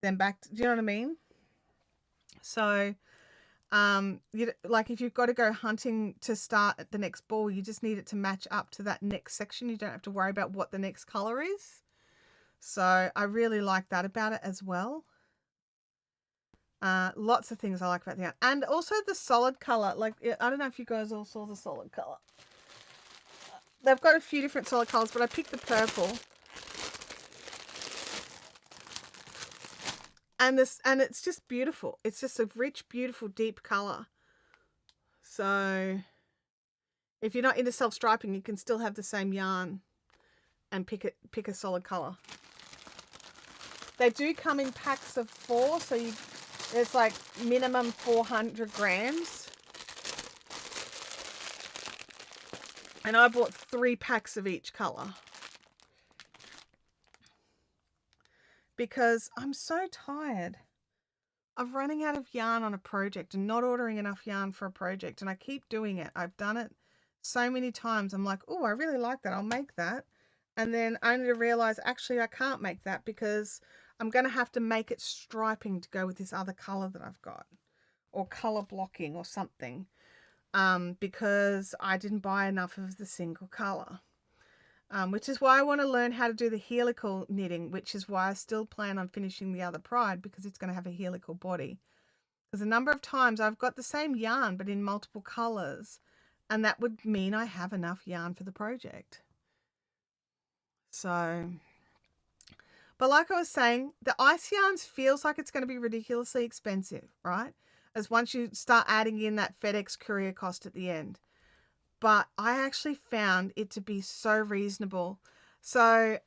then back to, do you know what I mean? So, like if you've got to go hunting to start at the next ball, you just need it to match up to that next section. You don't have to worry about what the next color is. So I really like that about it as well. Lots of things I like about the yarn. And also the solid color. Like, I don't know if you guys all saw the solid color. They've got a few different solid colors, but I picked the purple. And it's just beautiful. It's just a rich, beautiful, deep color. So if you're not into self-striping, you can still have the same yarn and pick a solid color. They do come in packs of 4, so there's like minimum 400 grams. And I bought 3 packs of each color. Because I'm so tired of running out of yarn on a project and not ordering enough yarn for a project. And I keep doing it. I've done it so many times. I'm like, oh, I really like that. I'll make that. And then only to realize, actually, I can't make that because I'm going to have to make it striping to go with this other color that I've got, or color blocking or something, because I didn't buy enough of the single color. Which is why I want to learn how to do the helical knitting, which is why I still plan on finishing the other Pride, because it's going to have a helical body. Because a number of times I've got the same yarn but in multiple colors, and that would mean I have enough yarn for the project. So, but like I was saying, the ice yarns feels like it's going to be ridiculously expensive, right? As once you start adding in that FedEx courier cost at the end. But I actually found it to be so reasonable. So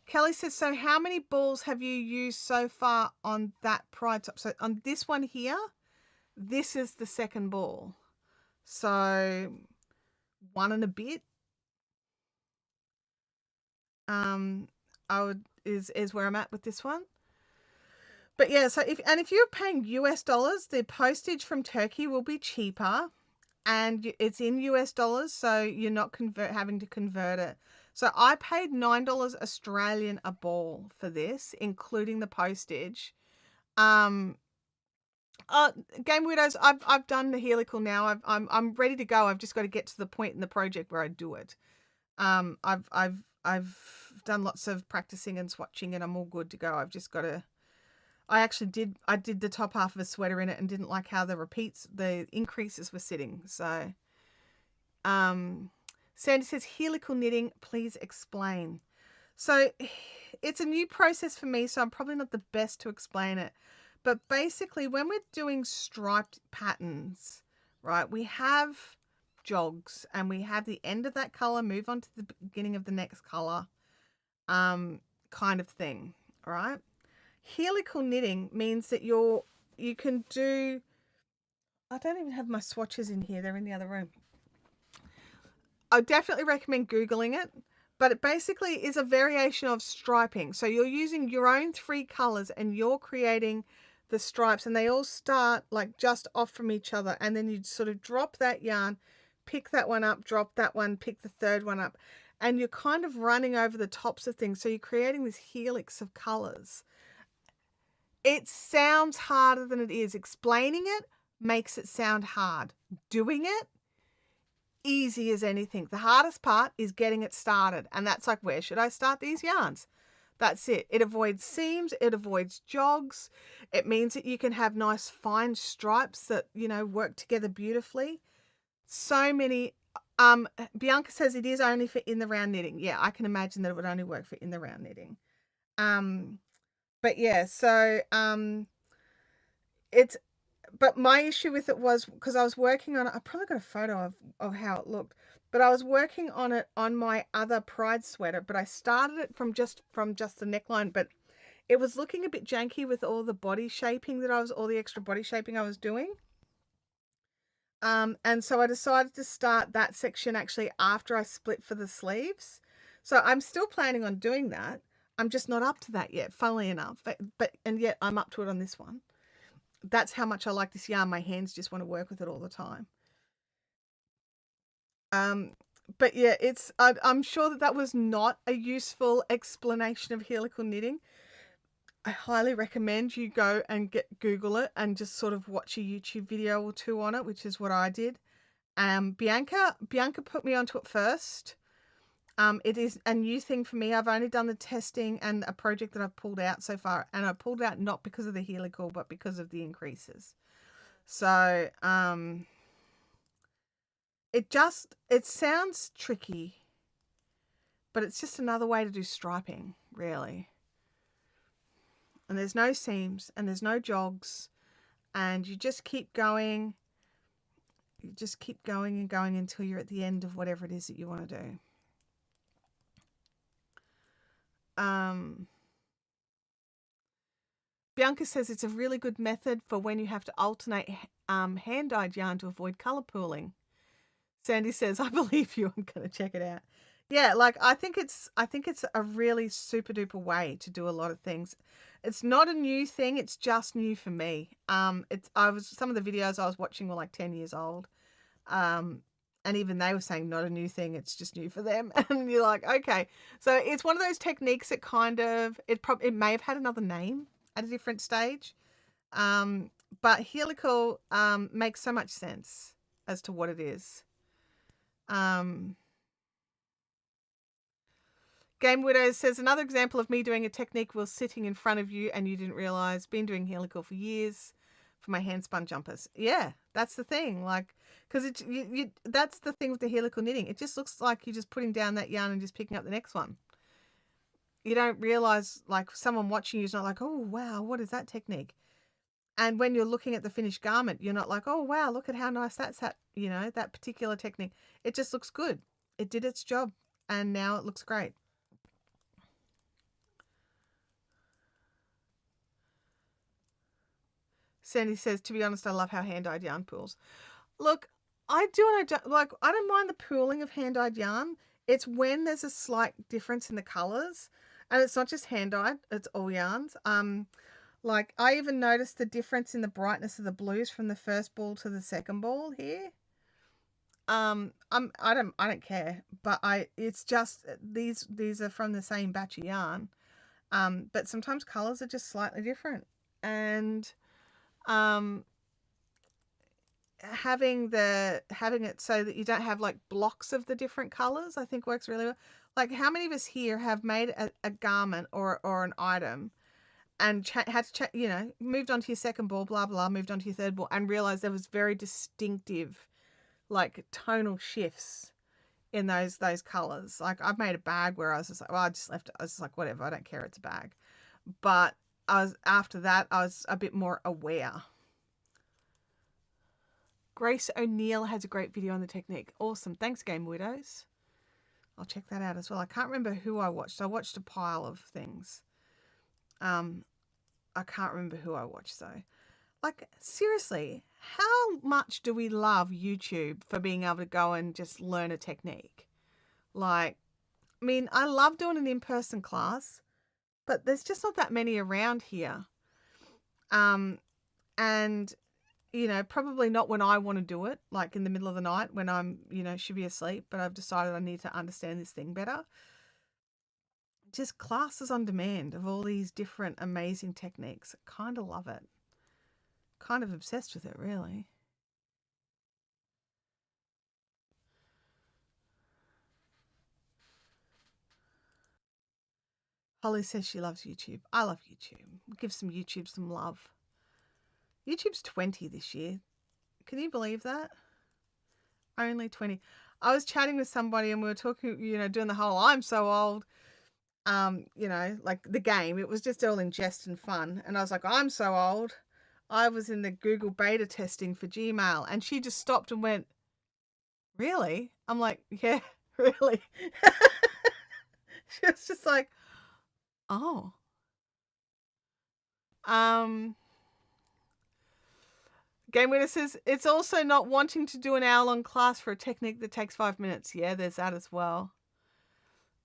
Kelly says, so how many balls have you used so far on that Pride top? So on this one here, this is the second ball. So 1 and a bit. Is where I'm at with this one. But yeah, so if you're paying US dollars, the postage from Turkey will be cheaper. And it's in US dollars, so you're not having to convert it. So I paid $9 Australian a ball for this, including the postage. Game Widows, I've done the helical now. I'm ready to go. I've just got to get to the point in the project where I do it. I've done lots of practicing and swatching, and I'm all good to go. I've just got to. I did the top half of a sweater in it and didn't like how the increases were sitting. So, Sandy says, helical knitting, please explain. So it's a new process for me, so I'm probably not the best to explain it. But basically, when we're doing striped patterns, right, we have jogs and we have the end of that color move on to the beginning of the next color, kind of thing, all right? Helical knitting means that you can do, I don't even have my swatches in here, they're in the other room. I definitely recommend Googling it, but it basically is a variation of striping. So you're using your own 3 colors and you're creating the stripes, and they all start like just off from each other, and then you sort of drop that yarn, pick that one up, drop that one, pick the third one up, and you're kind of running over the tops of things. So you're creating this helix of colors. It sounds harder than it is. Explaining it makes it sound hard. Doing it, easy as anything. The hardest part is getting it started. And that's like, where should I start these yarns? That's it. It avoids seams. It avoids jogs. It means that you can have nice fine stripes that, work together beautifully. So many, Bianca says it is only for in the round knitting. Yeah, I can imagine that it would only work for in the round knitting. But yeah, so it's, but my issue with it was because I was working on it. I probably got a photo of how it looked, but I was working on it on my other Pride sweater, but I started it from just the neckline, but it was looking a bit janky with all the body shaping all the extra body shaping I was doing. And so I decided to start that section actually after I split for the sleeves. So I'm still planning on doing that. I'm just not up to that yet, funnily enough. And yet I'm up to it on this one. That's how much I like this yarn. My hands just want to work with it all the time. But yeah, I'm sure that was not a useful explanation of helical knitting. I highly recommend you go and Google it and just sort of watch a YouTube video or two on it, which is what I did. Bianca put me onto it first. It is a new thing for me. I've only done the testing and a project that I've pulled out so far, and I pulled out not because of the helical, but because of the increases. So, it sounds tricky, but it's just another way to do striping, really. And there's no seams and there's no jogs, and you just keep going. You just keep going and going until you're at the end of whatever it is that you want to do. Bianca says it's a really good method for when you have to alternate hand-dyed yarn to avoid color pooling. Sandy says, I believe you. I'm going to check it out. Yeah, like I think it's a really super duper way to do a lot of things. It's not a new thing. It's just new for me. Some of the videos I was watching were like 10 years old. And even they were saying not a new thing, it's just new for them. And you're like, okay. So it's one of those techniques that kind of, it may have had another name at a different stage. But helical makes so much sense as to what it is. Game Widow says, another example of me doing a technique was sitting in front of you and you didn't realize. Been doing helical for years for my hand spun jumpers. Yeah, that's the thing. Like, because that's the thing with the helical knitting. It just looks like you're just putting down that yarn and just picking up the next one. You don't realize, like, someone watching you is not like, oh, wow, what is that technique? And when you're looking at the finished garment, you're not like, oh, wow, look at how nice that's at, that particular technique. It just looks good. It did its job and now it looks great. Sandy says, to be honest, I love how hand-dyed yarn pools. Look, I do and I don't. Like, I don't mind the pooling of hand-dyed yarn. It's when there's a slight difference in the colours. And it's not just hand-dyed, it's all yarns. Like, I even noticed the difference in the brightness of the blues from the first ball to the second ball here. I don't care, but it's just, these are from the same batch of yarn. But sometimes colours are just slightly different. And having it so that you don't have like blocks of the different colors, I think works really well. Like, how many of us here have made a garment or an item and had to moved on to your second ball, blah blah, moved on to your third ball, and realized there was very distinctive like tonal shifts in those colors. Like, I've made a bag where I was just like, well, I just left it. I was just like, whatever, I don't care, it's a bag. But after that I was a bit more aware. Grace O'Neill has a great video on the technique. Awesome. Thanks, Game Widows. I'll check that out as well. I can't remember who I watched. I watched a pile of things. I can't remember who I watched though. Like, seriously, how much do we love YouTube for being able to go and just learn a technique? Like, I mean, I love doing an in-person class, but there's just not that many around here. And probably not when I want to do it, like in the middle of the night when I'm, should be asleep, but I've decided I need to understand this thing better. Just classes on demand of all these different amazing techniques. Kind of love it. Kind of obsessed with it, really. Holly says she loves YouTube. I love YouTube. Give some YouTube some love. YouTube's 20 this year. Can you believe that? Only 20. I was chatting with somebody and we were talking, doing the whole I'm so old, like the game. It was just all in jest and fun. And I was like, I'm so old. I was in the Google beta testing for Gmail. And she just stopped and went, really? I'm like, yeah, really. She was just like, oh. Game Winner says it's also not wanting to do an hour-long class for a technique that takes 5 minutes. Yeah, there's that as well.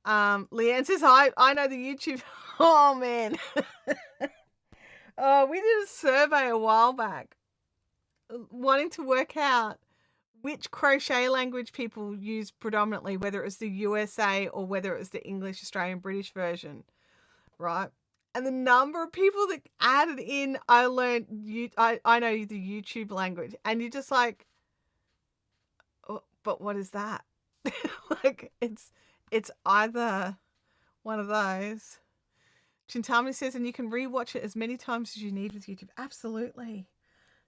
Leanne says, I know the YouTube. Oh, man. Oh, we did a survey a while back wanting to work out which crochet language people use predominantly, whether it was the USA or whether it was the English, Australian, British version, right? And the number of people that added in, I learned, I know the YouTube language. And you're just like, oh, but what is that? Like, it's either one of those. Chintami says, and you can rewatch it as many times as you need with YouTube. Absolutely.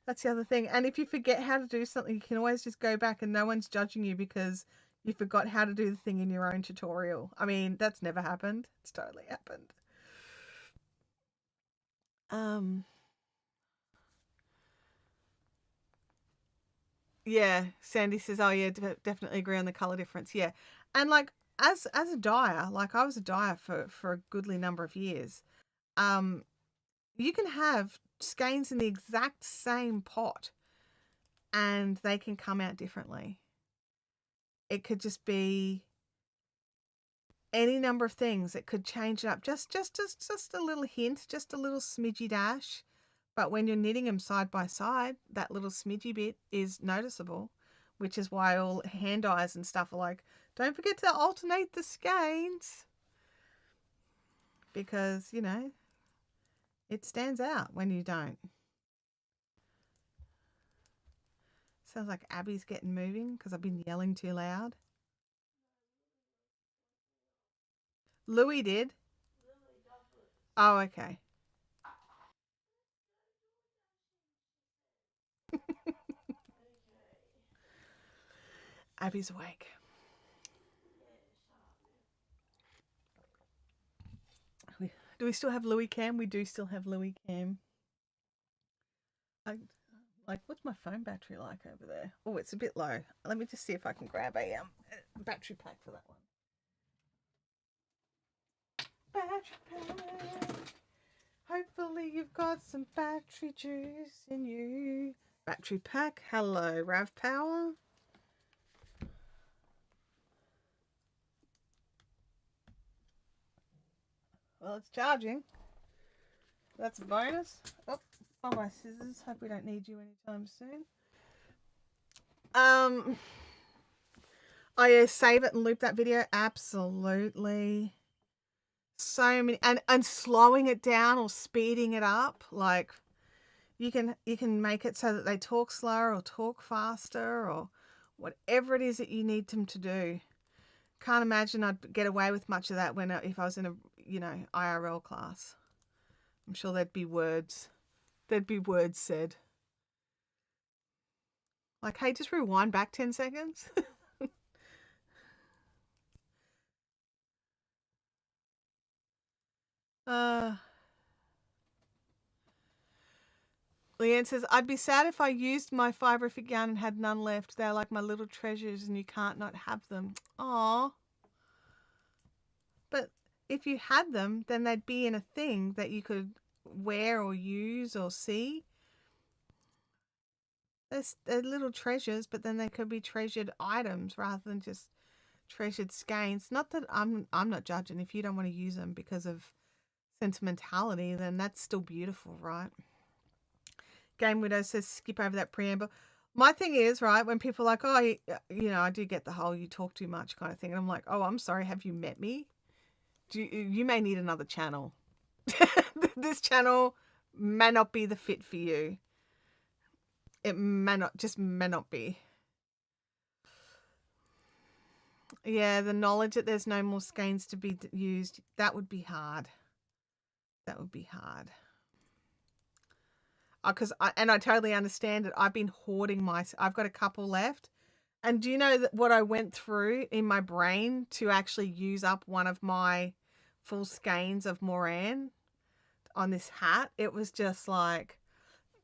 That's the other thing. And if you forget how to do something, you can always just go back and no one's judging you because you forgot how to do the thing in your own tutorial. I mean, that's never happened. It's totally happened. Yeah, Sandy says, oh yeah, definitely agree on the color difference. Yeah. And like as a dyer, like I was a dyer for a goodly number of years. You can have skeins in the exact same pot and they can come out differently. It could just be any number of things. It could change it up. Just a little hint, just a little smidgy dash. But when you're knitting them side by side, that little smidgy bit is noticeable, which is why all hand dyes and stuff are like, don't forget to alternate the skeins. Because, it stands out when you don't. Sounds like Abby's getting moving because I've been yelling too loud. Louis did. Oh, okay. Abby's awake. Do we still have Louis Cam? We do still have Louis Cam. What's my phone battery like over there? Oh, it's a bit low. Let me just see if I can grab a battery pack for that one. Battery pack. Hopefully you've got some battery juice in you. Battery pack. Hello, Rav Power. Well, it's charging. That's a bonus. Oh, find my scissors. Hope we don't need you anytime soon. Oh yeah, save it and loop that video. Absolutely. So many, and slowing it down or speeding it up. Like you can make it so that they talk slower or talk faster or whatever it is that you need them to do. Can't imagine I'd get away with much of that if I was in a IRL class. I'm sure there'd be words said. Like, hey, just rewind back 10 seconds. Leanne says, I'd be sad if I used my fibrific yarn and had none left. They're like my little treasures and you can't not have them. Aww. But if you had them, then they'd be in a thing that you could wear or use or see. They're little treasures, but then they could be treasured items rather than just treasured skeins. Not that I'm not judging. If you don't want to use them because of sentimentality, then that's still beautiful, right? Game Widow says skip over that preamble. My thing is, right, when people are like, oh, I do get the whole you talk too much kind of thing. And I'm like, oh, I'm sorry. Have you met me? You may need another channel. This channel may not be the fit for you. It may not be. Yeah, the knowledge that there's no more skeins to be used, that would be hard. That would be hard. Because I totally understand it. I've been hoarding I've got a couple left, And do you know that what I went through in my brain to actually use up one of my full skeins of Moran on this hat? It was just like,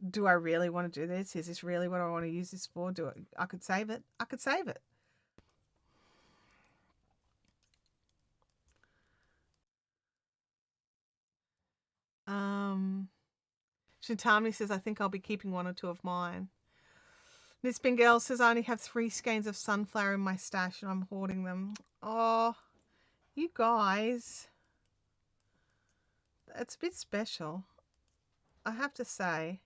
do I really want to do this? Is this really what I want to use this for? I could save it. I could save it. Um, Shintami says, I think I'll be keeping one or two of mine. Miss Bingel says, I only have 3 skeins of sunflower in my stash and I'm hoarding them. Oh, you guys. It's a bit special, I have to say.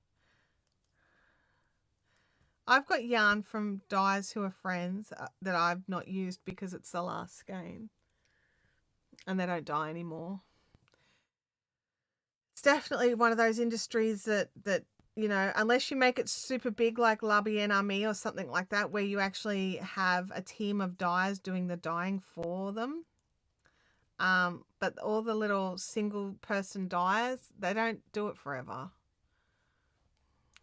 I've got yarn from dyers who are friends that I've not used because it's the last skein and they don't dye anymore. It's definitely one of those industries that you know, unless you make it super big like L'Abbaye en Army or something like that, where you actually have a team of dyers doing the dyeing for them. But all the little single person dyers, they don't do it forever.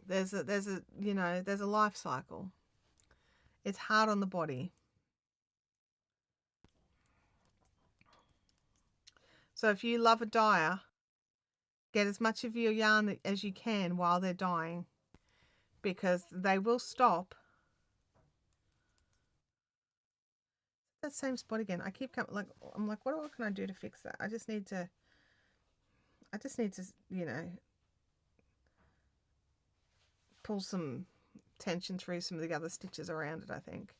There's a you know, there's a life cycle. It's hard on the body. So if you love a dyer, get as much of your yarn as you can while they're dyeing, because they will stop. That same spot again. I keep coming like, I'm like, what can I do to fix that? I just need to, you know, pull some tension through some of the other stitches around it, I think.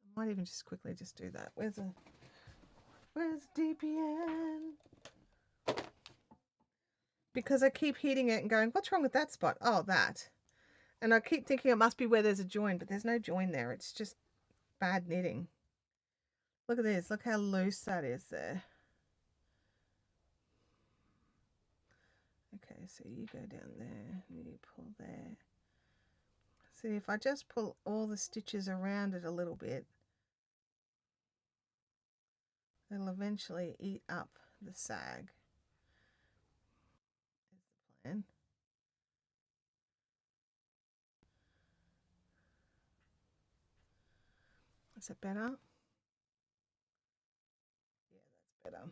I might even just quickly just do that. Where's DPN? Because I keep hitting it and going, what's wrong with that spot? Oh, that. And I keep thinking it must be where there's a join, but there's no join there. It's just bad knitting. Look at this. Look how loose that is there. Okay, so you go down there and you pull there. See, if I just pull all the stitches around it a little bit, it'll eventually eat up the sag. That's the plan. Is it better? Yeah, that's better.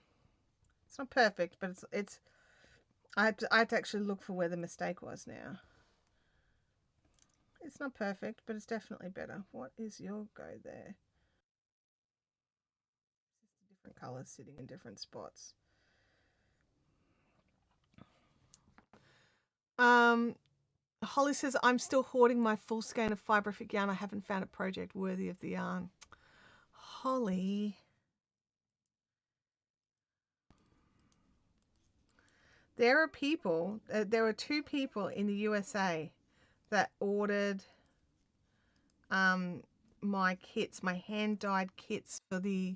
It's not perfect, but it's. I had to actually look for where the mistake was now. It's not perfect, but it's definitely better. What is your go there? Just different colours sitting in different spots. Holly says, I'm still hoarding my full skein of fibrific yarn. I haven't found a project worthy of the yarn. Holly. There are people, there are 2 people in the USA that ordered my kits, my hand-dyed kits for the,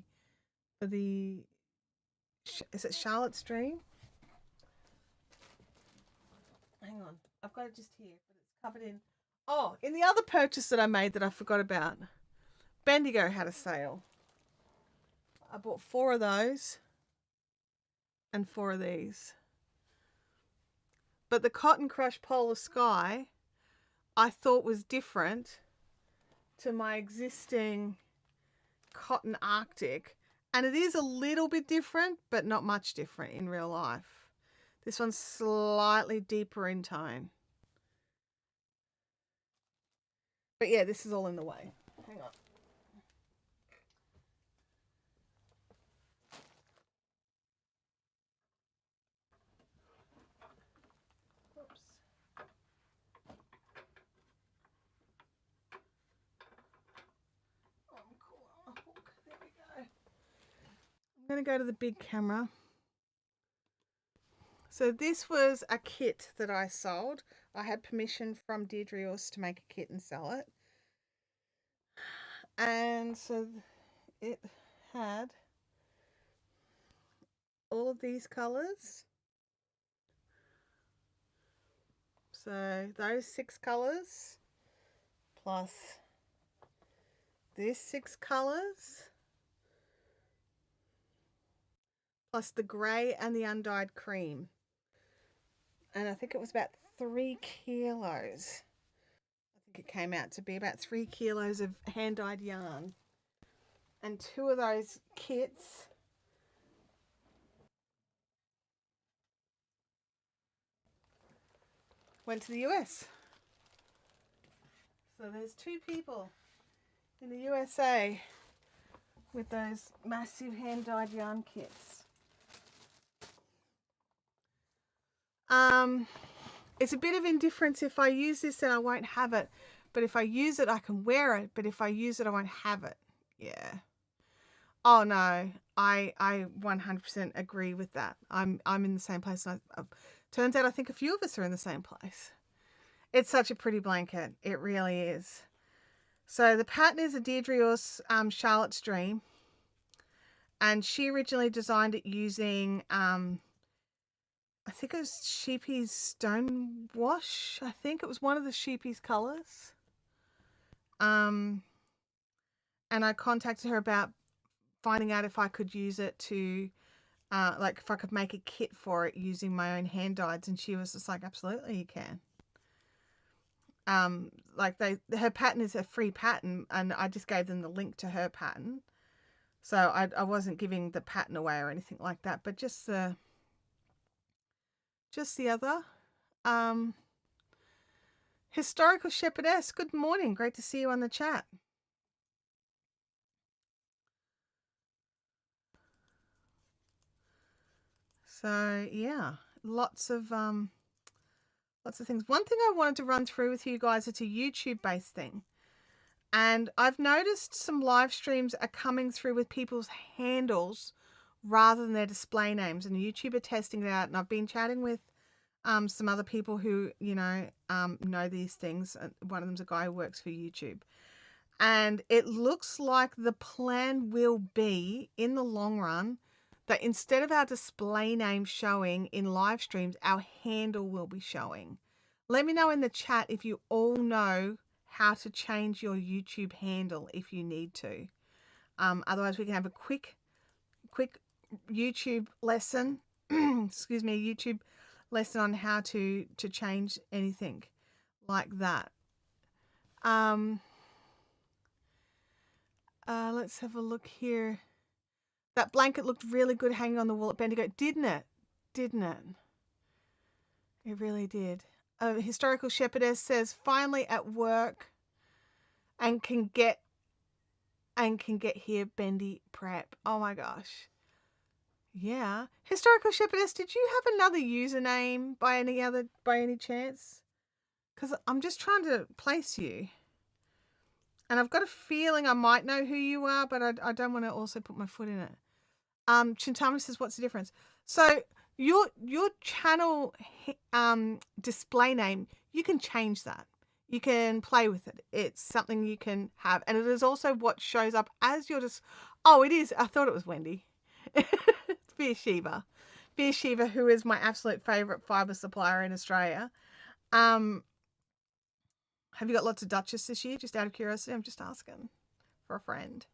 is it Charlotte's Dream? Hang on, I've got it just here, but it's covered in, oh, in the other purchase that I made that I forgot about. Bendigo had a sale. I bought 4 of those and 4 of these. But the Cotton Crush Polar Sky I thought was different to my existing Cotton Arctic, and it is a little bit different, but not much different in real life. This one's slightly deeper in tone. But yeah, this is all in the way. Hang on. Oops. Oh, I'm cool on a hook. There we go. I'm going to go to the big camera. So this was a kit that I sold. I had permission from Deirdre Oss to make a kit and sell it. And so it had all of these colours. So those 6 colours plus these 6 colours plus the grey and the undyed cream. And I think it was about 3 kilos. think it came out to be about 3 kilos of hand-dyed yarn. And 2 of those kits went to the US. So there's 2 people in the USA with those massive hand-dyed yarn kits. It's a bit of indifference. If I use this, then I won't have it. But if I use it, I can wear it. But if I use it, I won't have it. Yeah. Oh no, I 100% agree with that. I'm in the same place. Turns out I think a few of us are in the same place. It's such a pretty blanket. It really is. So the pattern is a Deirdre Orse Charlotte's Dream. And she originally designed it using, I think it was Sheepy's Stone Wash. I think it was one of the Sheepy's colours. And I contacted her about finding out if I could use it to, like if I could make a kit for it using my own hand dyes. And she was just like, absolutely you can. Like her pattern is a free pattern, and I just gave them the link to her pattern. So I wasn't giving the pattern away or anything like that, but just the other. Historical Shepherdess, good morning. Great to see you on the chat. So yeah, lots of things. One thing I wanted to run through with you guys, it's a YouTube based thing. And I've noticed some live streams are coming through with people's handles rather than their display names, and YouTube are testing it out. And I've been chatting with some other people who, know these things. One of them's a guy who works for YouTube. And it looks like the plan will be, in the long run, that instead of our display name showing in live streams, our handle will be showing. Let me know in the chat if you all know how to change your YouTube handle if you need to. Otherwise, we can have a quick YouTube lesson. Excuse me, YouTube lesson on how to change anything like that. Let's have a look here. That blanket looked really good hanging on the wall at Bendigo, didn't it? Didn't it? It really did. Historical Shepherdess says, finally at work and can get here, Bendy Prep. Oh my gosh. Yeah. Historical Shepherdess, did you have another username by any chance? Because I'm just trying to place you. And I've got a feeling I might know who you are, but I don't want to also put my foot in it. Chintama says, what's the difference? So your channel display name, you can change that. You can play with it. It's something you can have. And it is also what shows up as your oh, it is. I thought it was Wendy. It's Beersheba. Beersheba, who is my absolute favourite fibre supplier in Australia. Have you got lots of Duchess this year? Just out of curiosity, I'm just asking for a friend.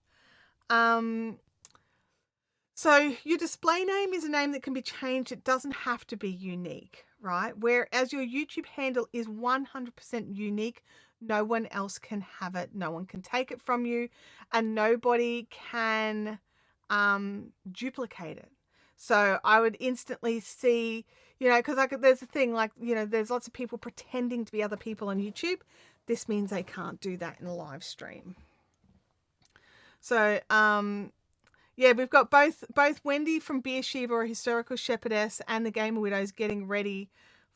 So your display name is a name that can be changed. It doesn't have to be unique, right? Whereas your YouTube handle is 100% unique. No one else can have it. No one can take it from you, and nobody can duplicate it. So I would instantly see, because there's a thing like, there's lots of people pretending to be other people on YouTube. This means they can't do that in a live stream. So, yeah, we've got both Wendy from Beersheba or Historical Shepherdess and the Gamer Widows getting ready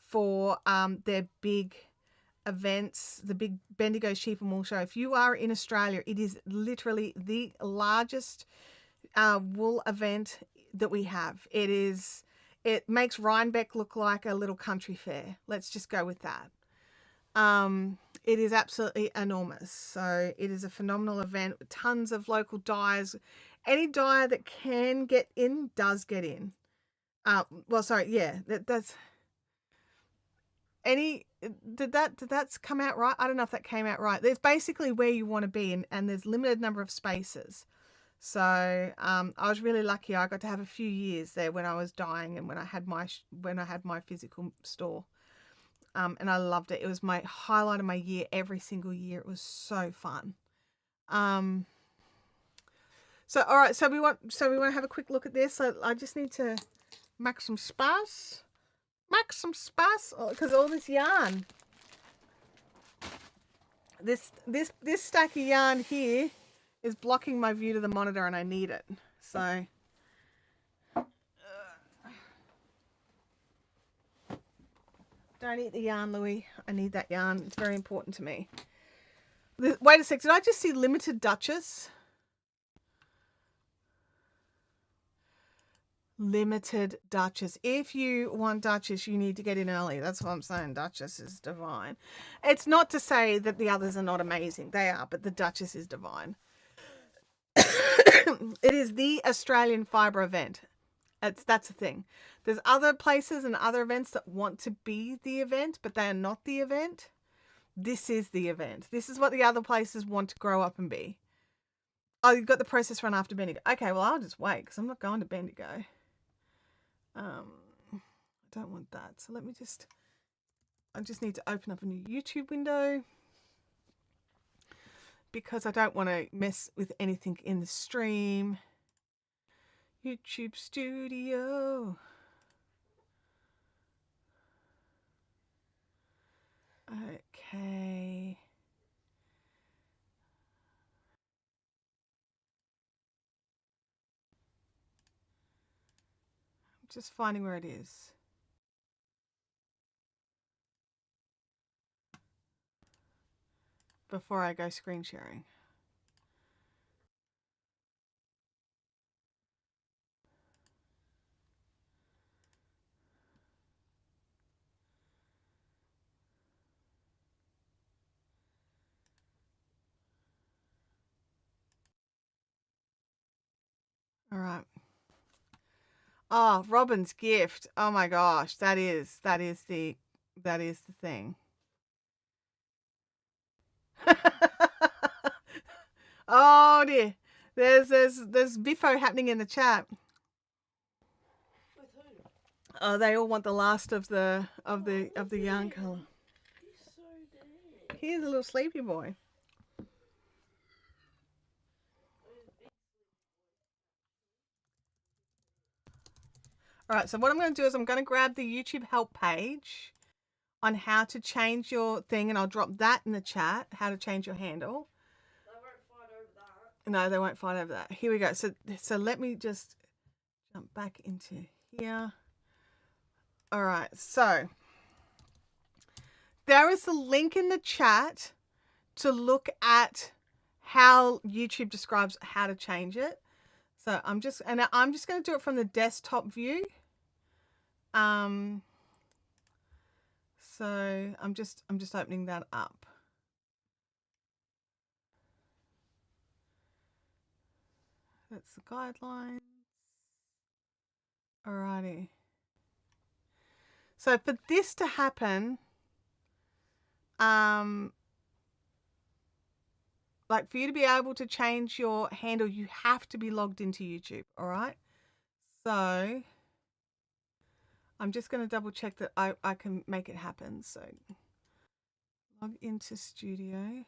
for their big events, the big Bendigo Sheep and Wool Show. If you are in Australia, it is literally the largest wool event that we have. It makes Rhinebeck look like a little country fair. Let's just go with that. It is absolutely enormous. So it is a phenomenal event. Tons of local dyers. Any dyer that can get in does get in. Well, sorry, yeah, that's any. Did that come out right? I don't know if that came out right. There's basically where you want to be, and there's limited number of spaces. So I was really lucky. I got to have a few years there when I was dyeing and when I had my physical store. And I loved it. It was my highlight of my year every single year. It was so fun. So all right, so we want to have a quick look at this. So I just need to make some space, because all this yarn, this stack of yarn here is blocking my view to the monitor, and I need it. So don't eat the yarn, Louie. I need that yarn. It's very important to me. Wait a sec. Did I just see limited Duchess? Limited Duchess. If you want Duchess, you need to get in early. That's what I'm saying. Duchess is divine. It's not to say that the others are not amazing. They are, but the Duchess is divine. It is the Australian fibre event. That's the thing. There's other places and other events that want to be the event, but they are not the event. This is the event. This is what the other places want to grow up and be. Oh, you've got the process run after Bendigo. Okay, well, I'll just wait because I'm not going to Bendigo. I don't want that. So I just need to open up a new YouTube window because I don't want to mess with anything in the stream. YouTube Studio. Okay. I'm just finding where it is. Before I go screen sharing. All right. Oh, Robin's gift. Oh my gosh, that is the thing. Oh dear. There's biffo happening in the chat. With who? Oh, they all want the last of the yarn color. He's so dead. He's a little sleepy boy. All right, so what I'm going to do is I'm going to grab the YouTube help page on how to change your thing, and I'll drop that in the chat, how to change your handle. They won't fight over that. No, they won't fight over that. Here we go. So let me just jump back into here. All right, so there is a link in the chat to look at how YouTube describes how to change it. So I'm just going to do it from the desktop view. So I'm just opening that up. That's the guidelines. Alrighty. So for this to happen, like for you to be able to change your handle, you have to be logged into YouTube. All right. So I'm just going to double check that I can make it happen. So log into Studio,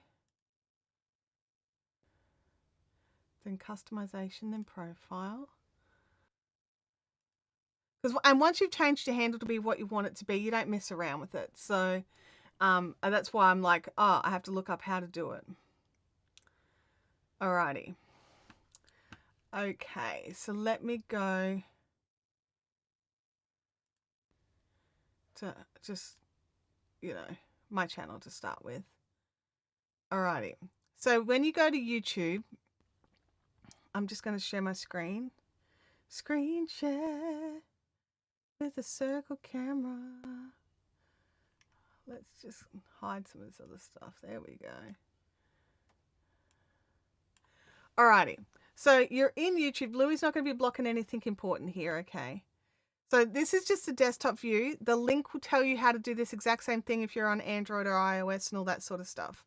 then customization, then profile. And once you've changed your handle to be what you want it to be, you don't mess around with it. So and that's why I'm like, oh, I have to look up how to do it. Alrighty. Okay, so let me go to just, my channel to start with. Alrighty. So when you go to YouTube, I'm just going to share my screen. Screen share with a circle camera. Let's just hide some of this other stuff. There we go. Alrighty. So you're in YouTube. Louie's not going to be blocking anything important here, okay? So this is just a desktop view. The link will tell you how to do this exact same thing if you're on Android or iOS and all that sort of stuff.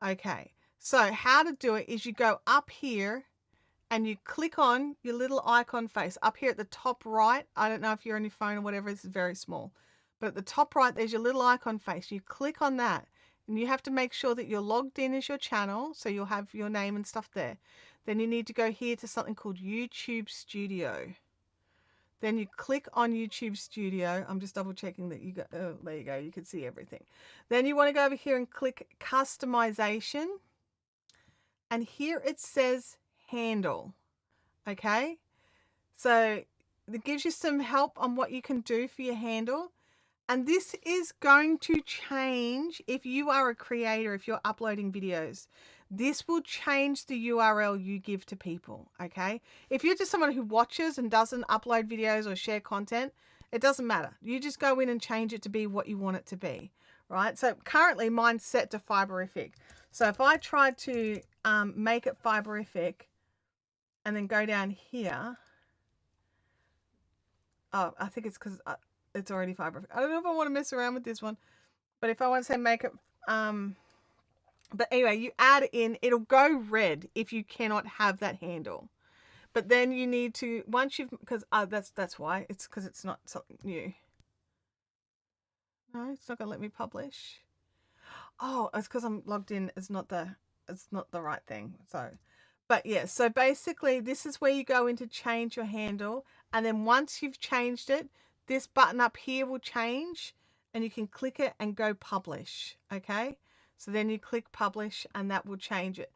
Okay. So how to do it is you go up here and you click on your little icon face up here at the top right. I don't know if you're on your phone or whatever. It's very small. But at the top right, there's your little icon face. You click on that, and you have to make sure that you're logged in as your channel, so you'll have your name and stuff there. Then you need to go here to something called YouTube Studio. Then you click on YouTube Studio. I'm just double checking that you got, oh, there you go. You can see everything. Then you want to go over here and click Customization. And here it says Handle. Okay. So it gives you some help on what you can do for your handle. And this is going to change if you are a creator, if you're uploading videos. This will change the URL you give to people, okay? If you're just someone who watches and doesn't upload videos or share content, it doesn't matter. You just go in and change it to be what you want it to be, right? So currently mine's set to Fiberific. So if I try to make it Fiberific and then go down here, oh, I think it's because it's already Fiberific. I don't know if I want to mess around with this one, but if I want to say make it, but anyway, you add it in, it'll go red if you cannot have that handle. But then you need to, once you've, because that's why, it's because it's not something new. No, it's not going to let me publish. Oh, it's because I'm logged in. It's not the right thing. So, but yeah, so basically this is where you go in to change your handle. And then once you've changed it, this button up here will change and you can click it and go publish. Okay. So then you click publish and that will change it.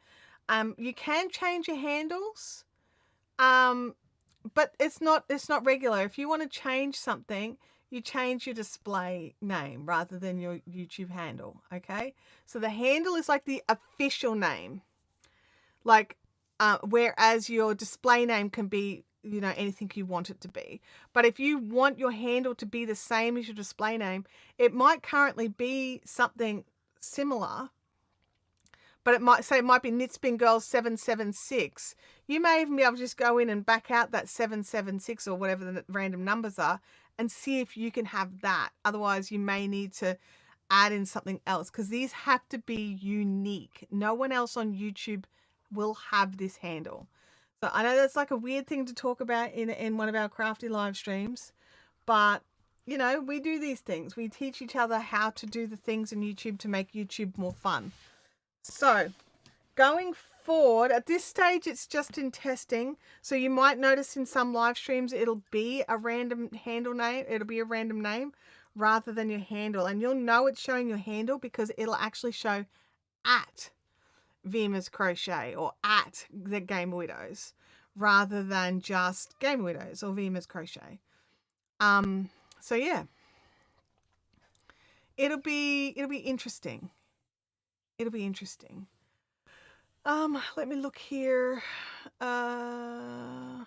You can change your handles, but it's not regular. If you want to change something, you change your display name rather than your YouTube handle. Okay. So the handle is like the official name, like, whereas your display name can be, you know, anything you want it to be. But if you want your handle to be the same as your display name, it might currently be something similar, but it might be Knitspin Girls 776. You may even be able to just go in and back out that 776 or whatever the random numbers are and see if you can have that. Otherwise, you may need to add in something else because these have to be unique. No one else on YouTube will have this handle. So I know that's like a weird thing to talk about in one of our crafty live streams, but you know, we do these things. We teach each other how to do the things in YouTube to make YouTube more fun. So going forward, at this stage, it's just in testing. So you might notice in some live streams, it'll be a random handle name. It'll be a random name rather than your handle. And you'll know it's showing your handle because it'll actually show at Vima's Crochet or at the Gamer Widows rather than just Gamer Widows or Vima's Crochet. So yeah, it'll be interesting. It'll be interesting. Let me look here. Let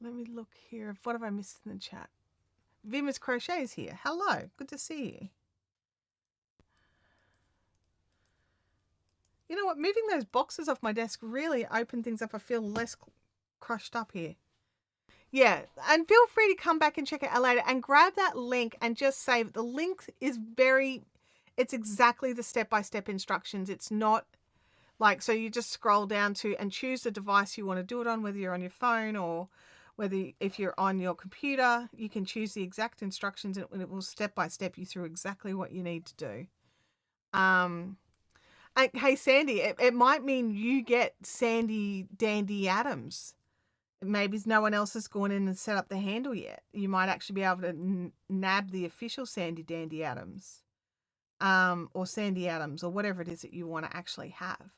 me look here. What have I missed in the chat? Vima's Crochet is here. Hello, good to see you. You know what? Moving those boxes off my desk really opened things up. I feel less crushed up here. Yeah, and feel free to come back and check it out later and grab that link and just save it. The link is it's exactly the step-by-step instructions. It's not like, so you just scroll down to and choose the device you want to do it on, whether you're on your phone or if you're on your computer, you can choose the exact instructions and it will step-by-step you through exactly what you need to do. And hey, Sandy, it might mean you get Sandy Dandy Adams. Maybe no one else has gone in and set up the handle yet. You might actually be able to nab the official Sandy Dandy Adams, or Sandy Adams, or whatever it is that you want to actually have.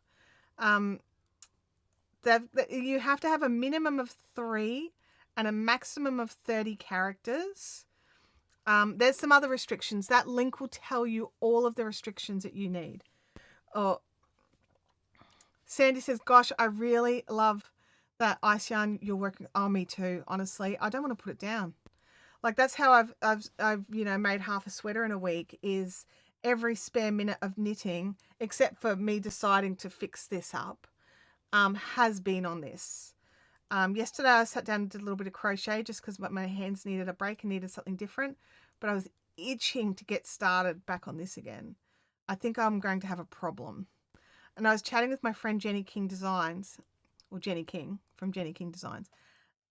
You have to have a minimum of 3 and a maximum of 30 characters. There's some other restrictions. That link will tell you all of the restrictions that you need. Oh, Sandy says, gosh, I really love that ice yarn you're working on. Me too, honestly. I don't want to put it down. Like, that's how I've you know, made half a sweater in a week, is every spare minute of knitting, except for me deciding to fix this up, has been on this. Yesterday I sat down and did a little bit of crochet just because my hands needed a break and needed something different, but I was itching to get started back on this again. I think I'm going to have a problem. And I was chatting with my friend Jenny King Designs, or Jenny King from Jenny King Designs,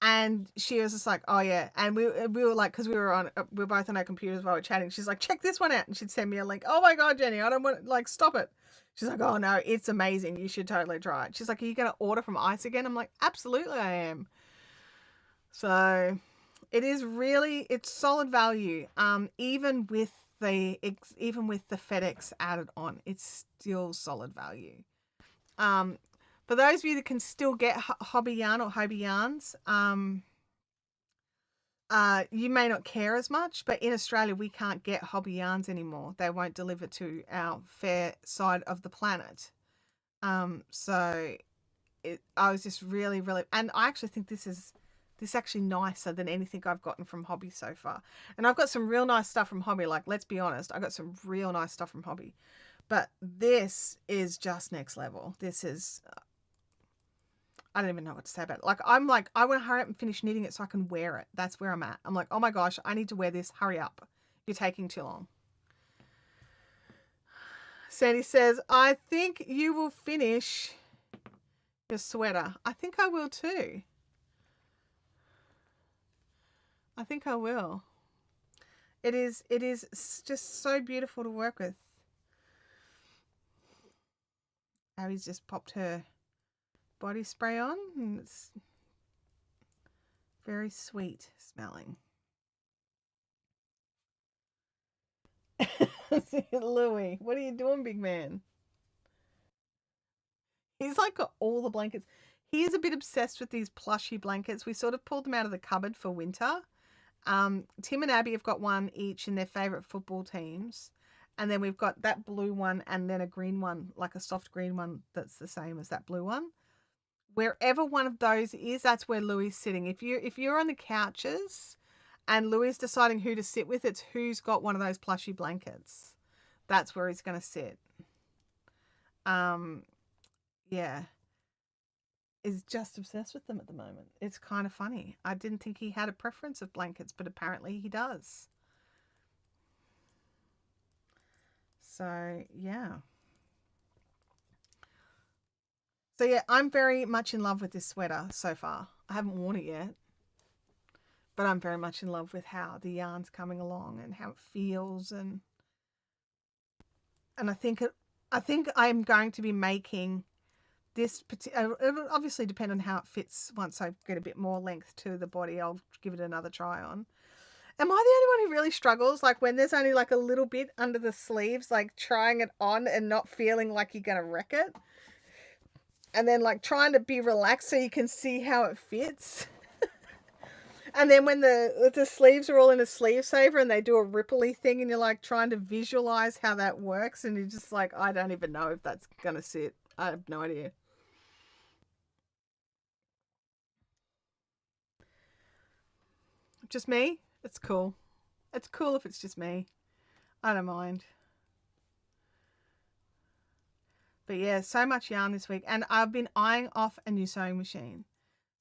And she was just like, oh yeah. And we were like, because we were both on our computers while we were chatting. She's like, check this one out. And she'd send me a link. Oh my God, Jenny, I don't want, like, stop it. She's like, oh no, it's amazing. You should totally try it. She's like, are you going to order from Ice again? I'm like, absolutely I am. So it is really, it's solid value. Even with the FedEx added on, it's still solid value. Um, for those of you that can still get Hobby Yarn or Hobby Yarns, you may not care as much, but in Australia we can't get Hobby Yarns anymore. They won't deliver to our fair side of the planet. So I was just really, really, and I actually think this is actually nicer than anything I've gotten from Hobby so far. And I've got some real nice stuff from Hobby. Like, let's be honest, I got some real nice stuff from Hobby, but this is just next level. This is, I don't even know what to say about it. Like, I want to hurry up and finish knitting it so I can wear it. That's where I'm at. I'm like, oh my gosh, I need to wear this. Hurry up. You're taking too long. Sandy says, I think you will finish your sweater. I think I will too. I think I will. It is just so beautiful to work with. Abby's just popped her body spray on and it's very sweet smelling. Louie, what are you doing, big man? He's like got all the blankets. He is a bit obsessed with these plushy blankets. We sort of pulled them out of the cupboard for winter. Tim and Abby have got one each in their favourite football teams. And then we've got that blue one and then a green one, like a soft green one that's the same as that blue one. Wherever one of those is, that's where Louis is sitting. If you're on the couches and Louis is deciding who to sit with, it's who's got one of those plushy blankets. That's where he's going to sit. Yeah. Is just obsessed with them at the moment. It's kind of funny. I didn't think he had a preference of blankets, but apparently he does. So, yeah. So, yeah, I'm very much in love with this sweater so far. I haven't worn it yet, but I'm very much in love with how the yarn's coming along and how it feels. And I think I'm going to be making this particular, it'll obviously depend on how it fits. Once I get a bit more length to the body, I'll give it another try on. Am I the only one who really struggles? Like when there's only like a little bit under the sleeves, like trying it on and not feeling like you're going to wreck it. And then like trying to be relaxed so you can see how it fits. And then when the sleeves are all in a sleeve saver and they do a ripply thing and you're like trying to visualize how that works and you're just like, I don't even know if that's going to sit. I have no idea. Just me? It's cool. It's cool if it's just me. I don't mind. But yeah, so much yarn this week. And I've been eyeing off a new sewing machine.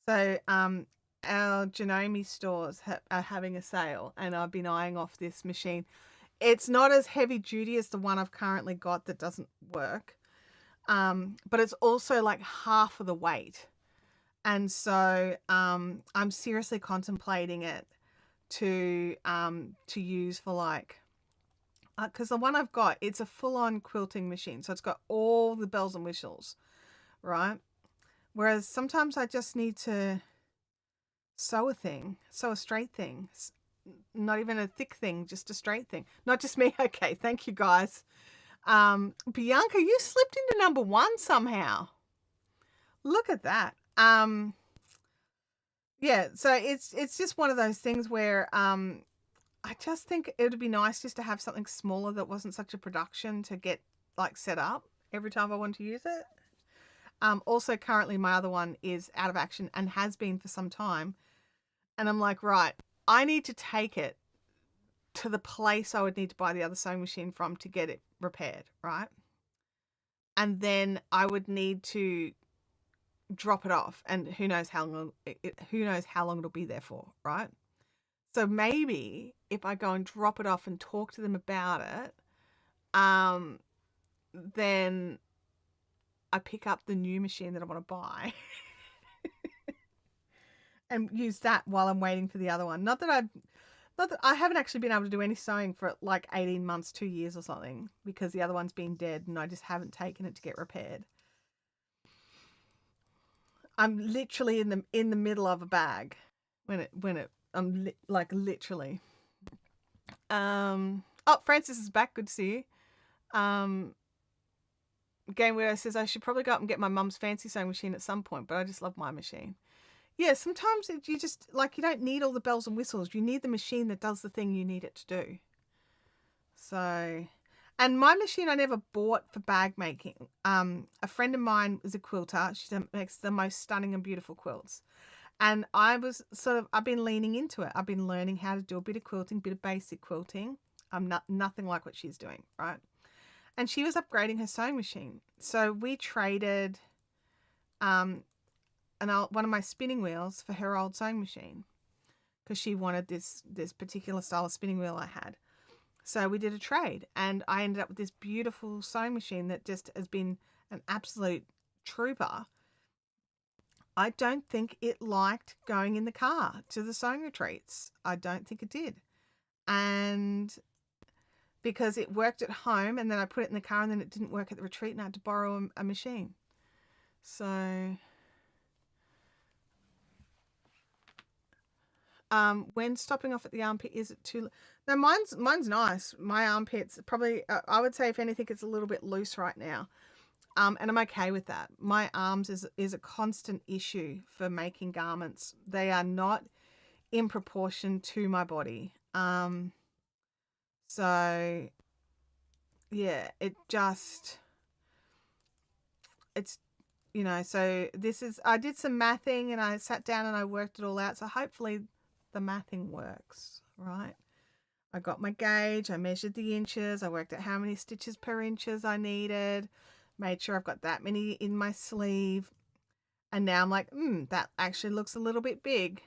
So our Janome stores are having a sale and I've been eyeing off this machine. It's not as heavy duty as the one I've currently got that doesn't work. But it's also like half of the weight. And so I'm seriously contemplating it to use for like, because the one I've got, it's a full-on quilting machine. So it's got all the bells and whistles, right? Whereas sometimes I just need to sew a straight thing. Not even a thick thing, just a straight thing. Not just me. Okay, thank you guys. Bianca, you slipped into number 1 somehow. Look at that. Yeah, so it's just one of those things where I just think it would be nice just to have something smaller that wasn't such a production to get like set up every time I want to use it. Also currently my other one is out of action and has been for some time. And I'm like, right, I need to take it to the place I would need to buy the other sewing machine from to get it repaired, right? And then I would need to drop it off and who knows how long it'll be there for, right? So maybe if I go and drop it off and talk to them about it, then I pick up the new machine that I want to buy and use that while I'm waiting for the other one. Not that I haven't actually been able to do any sewing for like 18 months, 2 years or something, because the other one's been dead and I just haven't taken it to get repaired. I'm literally in the middle of a bag like literally. Oh, Francis is back. Good to see you. Game Widow says I should probably go up and get my mum's fancy sewing machine at some point, but I just love my machine. Yeah, sometimes you just like, you don't need all the bells and whistles. You need the machine that does the thing you need it to do. So, and my machine I never bought for bag making. A friend of mine is a quilter. She makes the most stunning and beautiful quilts. And I've been leaning into it. I've been learning how to do a bit of quilting, bit of basic quilting. I'm nothing like what she's doing, right? And she was upgrading her sewing machine. So we traded one of my spinning wheels for her old sewing machine, because she wanted this particular style of spinning wheel I had. So we did a trade, and I ended up with this beautiful sewing machine that just has been an absolute trooper. I don't think it liked going in the car to the sewing retreats. I don't think it did. And because it worked at home, and then I put it in the car, and then it didn't work at the retreat, and I had to borrow a machine. So when stopping off at the armpit, is it too? No, mine's nice. My armpits probably, I would say, if anything, it's a little bit loose right now. And I'm okay with that. My arms is a constant issue for making garments. They are not in proportion to my body. So yeah, it's, so I did some mathing, and I sat down and I worked it all out. So hopefully the mathing works, right? I got my gauge, I measured the inches, I worked out how many stitches per inches I needed, made sure I've got that many in my sleeve. And now I'm like, that actually looks a little bit big.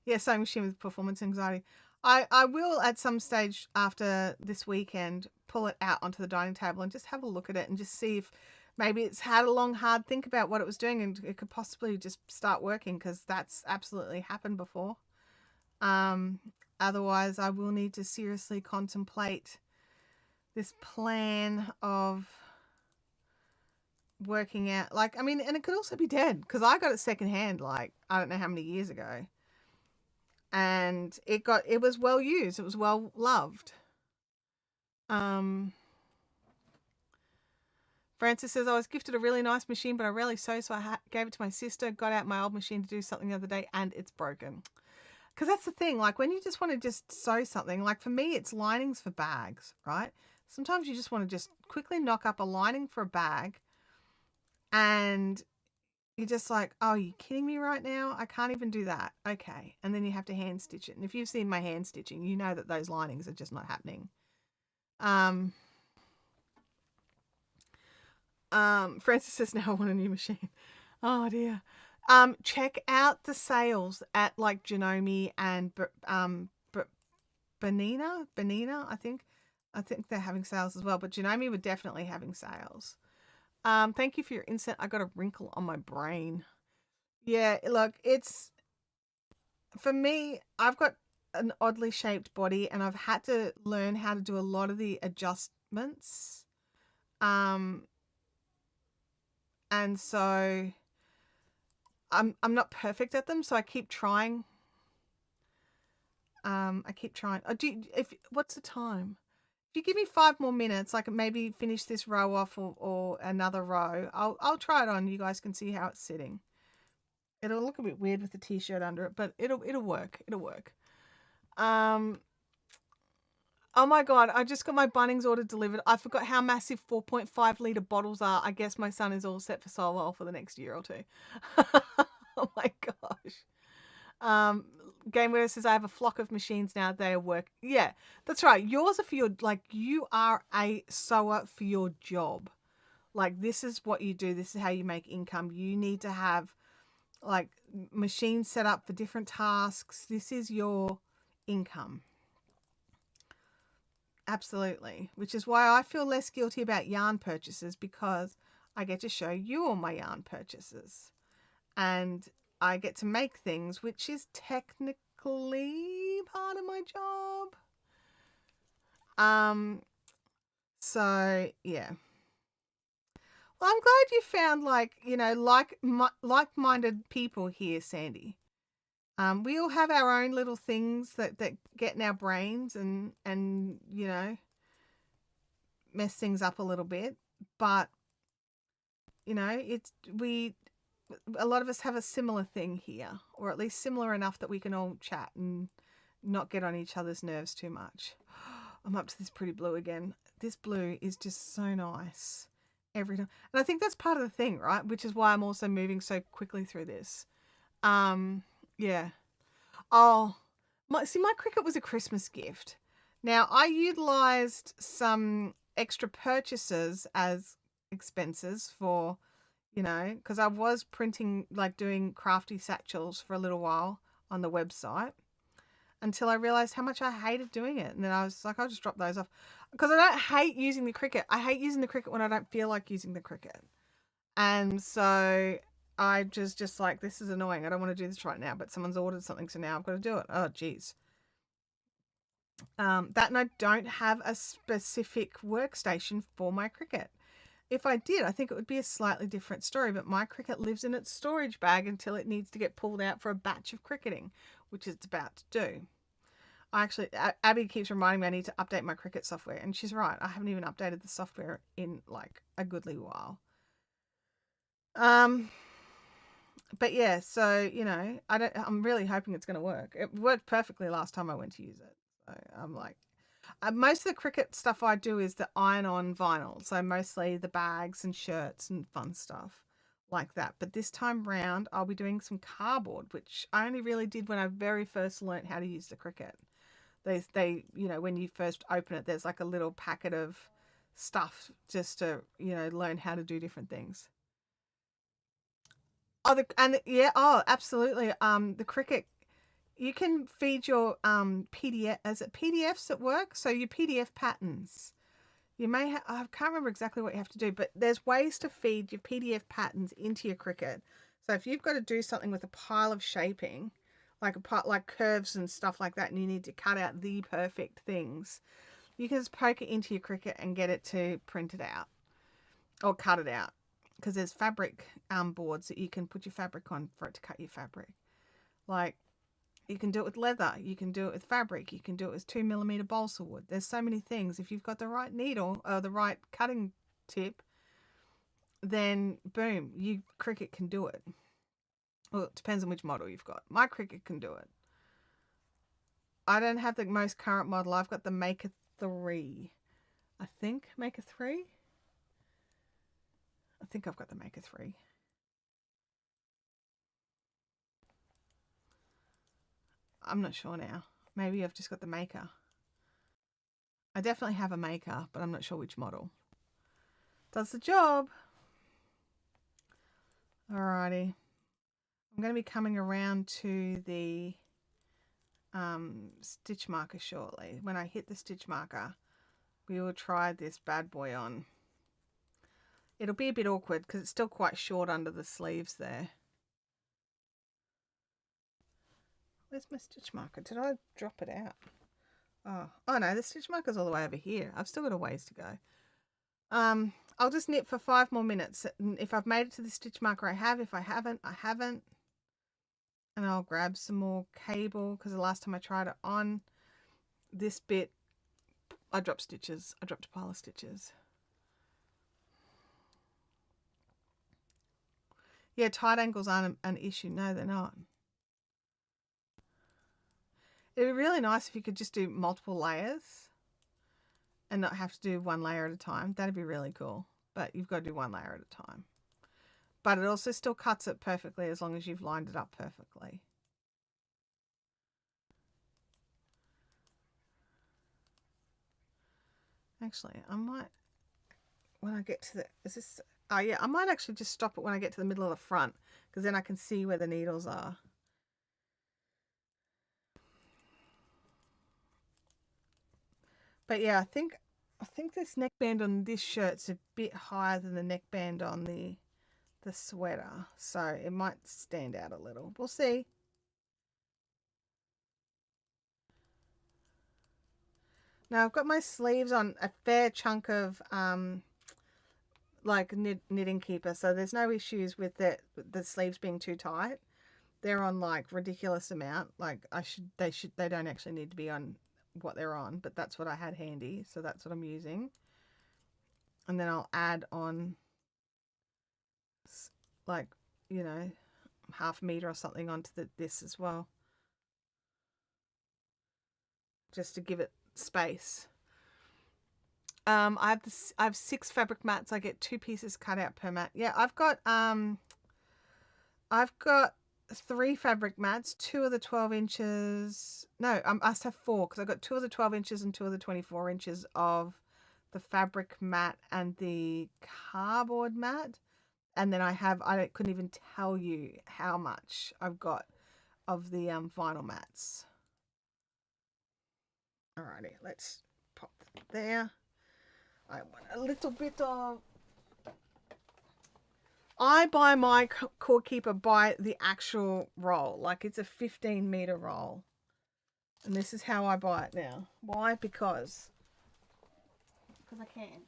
Yeah, sewing machine with performance anxiety. I will at some stage after this weekend pull it out onto the dining table and just have a look at it and just see if maybe it's had a long, hard think about what it was doing, and it could possibly just start working, because that's absolutely happened before. Otherwise, I will need to seriously contemplate this plan of working out. Like, I mean, and it could also be dead, because I got it secondhand, like, I don't know how many years ago. And it was well used. It was well loved. Francis says, I was gifted a really nice machine, but I rarely sew, so I gave it to my sister, got out my old machine to do something the other day, and it's broken. Because that's the thing, like when you just want to just sew something, like for me, it's linings for bags, right? Sometimes you just want to just quickly knock up a lining for a bag, and you're just like, oh, are you kidding me right now? I can't even do that. Okay. And then you have to hand stitch it. And if you've seen my hand stitching, you know that those linings are just not happening. Francis says, now I want a new machine. Oh dear. Check out the sales at like Janome and Benina, I think they're having sales as well, but Janome were definitely having sales. Thank you for your insight. I got a wrinkle on my brain. Yeah, look, it's, for me, I've got an oddly shaped body, and I've had to learn how to do a lot of the adjustments. And so I'm not perfect at them, so I keep trying. What's the time? If you give me 5 more minutes, I can maybe finish this row off, or another row. I'll try it on. You guys can see how it's sitting. It'll look a bit weird with the t-shirt under it, but it'll work. It'll work. Oh my God, I just got my Bunnings order delivered. I forgot how massive 4.5 litre bottles are. I guess my son is all set for Solwell for the next year or two. Oh my gosh. Game Winner says, I have a flock of machines now. They are work. Yeah, that's right. Yours are for your, like, you are a sewer for your job. Like, this is what you do. This is how you make income. You need to have, like, machines set up for different tasks. This is your income. Absolutely. Which is why I feel less guilty about yarn purchases, because I get to show you all my yarn purchases. And I get to make things, which is technically part of my job. So yeah. Well, I'm glad you found like-minded people here, Sandy. We all have our own little things that get in our brains and mess things up a little bit, but it's we a lot of us have a similar thing here, or at least similar enough that we can all chat and not get on each other's nerves too much. I'm up to this pretty blue again. This blue is just so nice every time. And I think that's part of the thing, right? Which is why I'm also moving so quickly through this. Yeah. Oh, my cricket was a Christmas gift. Now, I utilized some extra purchases as expenses for, because I was printing, like doing crafty satchels for a little while on the website until I realized how much I hated doing it. And then I was like, I'll just drop those off because I don't hate using the Cricut. I hate using the Cricut when I don't feel like using the Cricut. And so I just like, this is annoying. I don't want to do this right now, but someone's ordered something, so now I've got to do it. Oh, geez. That, and I don't have a specific workstation for my Cricut. If I did, I think it would be a slightly different story, but my Cricut lives in its storage bag until it needs to get pulled out for a batch of cricketing, which it's about to do. Abby keeps reminding me I need to update my Cricut software, and she's right. I haven't even updated the software in like a goodly while. But yeah, so I'm really hoping it's going to work. It worked perfectly last time I went to use it. So I'm like, most of the Cricut stuff I do is the iron-on vinyl, so mostly the bags and shirts and fun stuff like that. But this time round, I'll be doing some cardboard, which I only really did when I very first learnt how to use the Cricut. They when you first open it, there's like a little packet of stuff just to learn how to do different things. Absolutely. The Cricut, you can feed your PDF. Is it PDFs at work? So your PDF patterns. You may have, I can't remember exactly what you have to do, but there's ways to feed your PDF patterns into your Cricut. So if you've got to do something with a pile of shaping, like curves and stuff like that, and you need to cut out the perfect things, you can just poke it into your Cricut and get it to print it out or cut it out. Because there's fabric boards that you can put your fabric on for it to cut your fabric. Like, you can do it with leather, you can do it with fabric, you can do it with 2mm balsa wood. There's so many things. If you've got the right needle or the right cutting tip, then boom, your Cricut can do it. Well, it depends on which model you've got. My Cricut can do it. I don't have the most current model. I've got the Maker 3. I think Maker 3? I think I've got the Maker 3. I'm not sure now. Maybe I've just got the Maker. I definitely have a Maker, but I'm not sure which model. Does the job. Alrighty. I'm going to be coming around to the stitch marker shortly. When I hit the stitch marker, we will try this bad boy on. It'll be a bit awkward because it's still quite short under the sleeves there. Where's my stitch marker? Did I drop it out? Oh no, the stitch marker's all the way over here. I've still got a ways to go. I'll just knit for 5 more minutes. If I've made it to the stitch marker, I have. If I haven't, I haven't. And I'll grab some more cable because the last time I tried it on this bit, I dropped stitches. I dropped a pile of stitches. Yeah, tight angles aren't an issue. No, they're not. It'd be really nice if you could just do multiple layers and not have to do one layer at a time. That'd be really cool. But you've got to do one layer at a time. But it also still cuts it perfectly as long as you've lined it up perfectly. Actually, I might, when I get to the, oh yeah, I might actually just stop it when I get to the middle of the front because then I can see where the needles are. But yeah, I think this neckband on this shirt's a bit higher than the neckband on the the sweater, so it might stand out a little. We'll see. Now I've got my sleeves on a fair chunk of like knitting keeper, so there's no issues with the sleeves being too tight. They're on like ridiculous amount. Like they don't actually need to be on what they're on, but that's what I had handy, so that's what I'm using. And then I'll add on like, you know, half a meter or something onto this as well, just to give it space. I have 6 fabric mats. I get 2 pieces cut out per mat. Yeah, I've got 3 fabric mats, 2 of the 12 inches. No, I must have 4 because I've got 2 of the 12 inches and 2 of the 24 inches of the fabric mat and the cardboard mat. And then I couldn't even tell you how much I've got of the vinyl mats. Alrighty, let's pop that there. I want a little bit of... I buy my cord keeper by the actual roll. Like it's a 15-meter roll. And this is how I buy it now. Why? Because I can.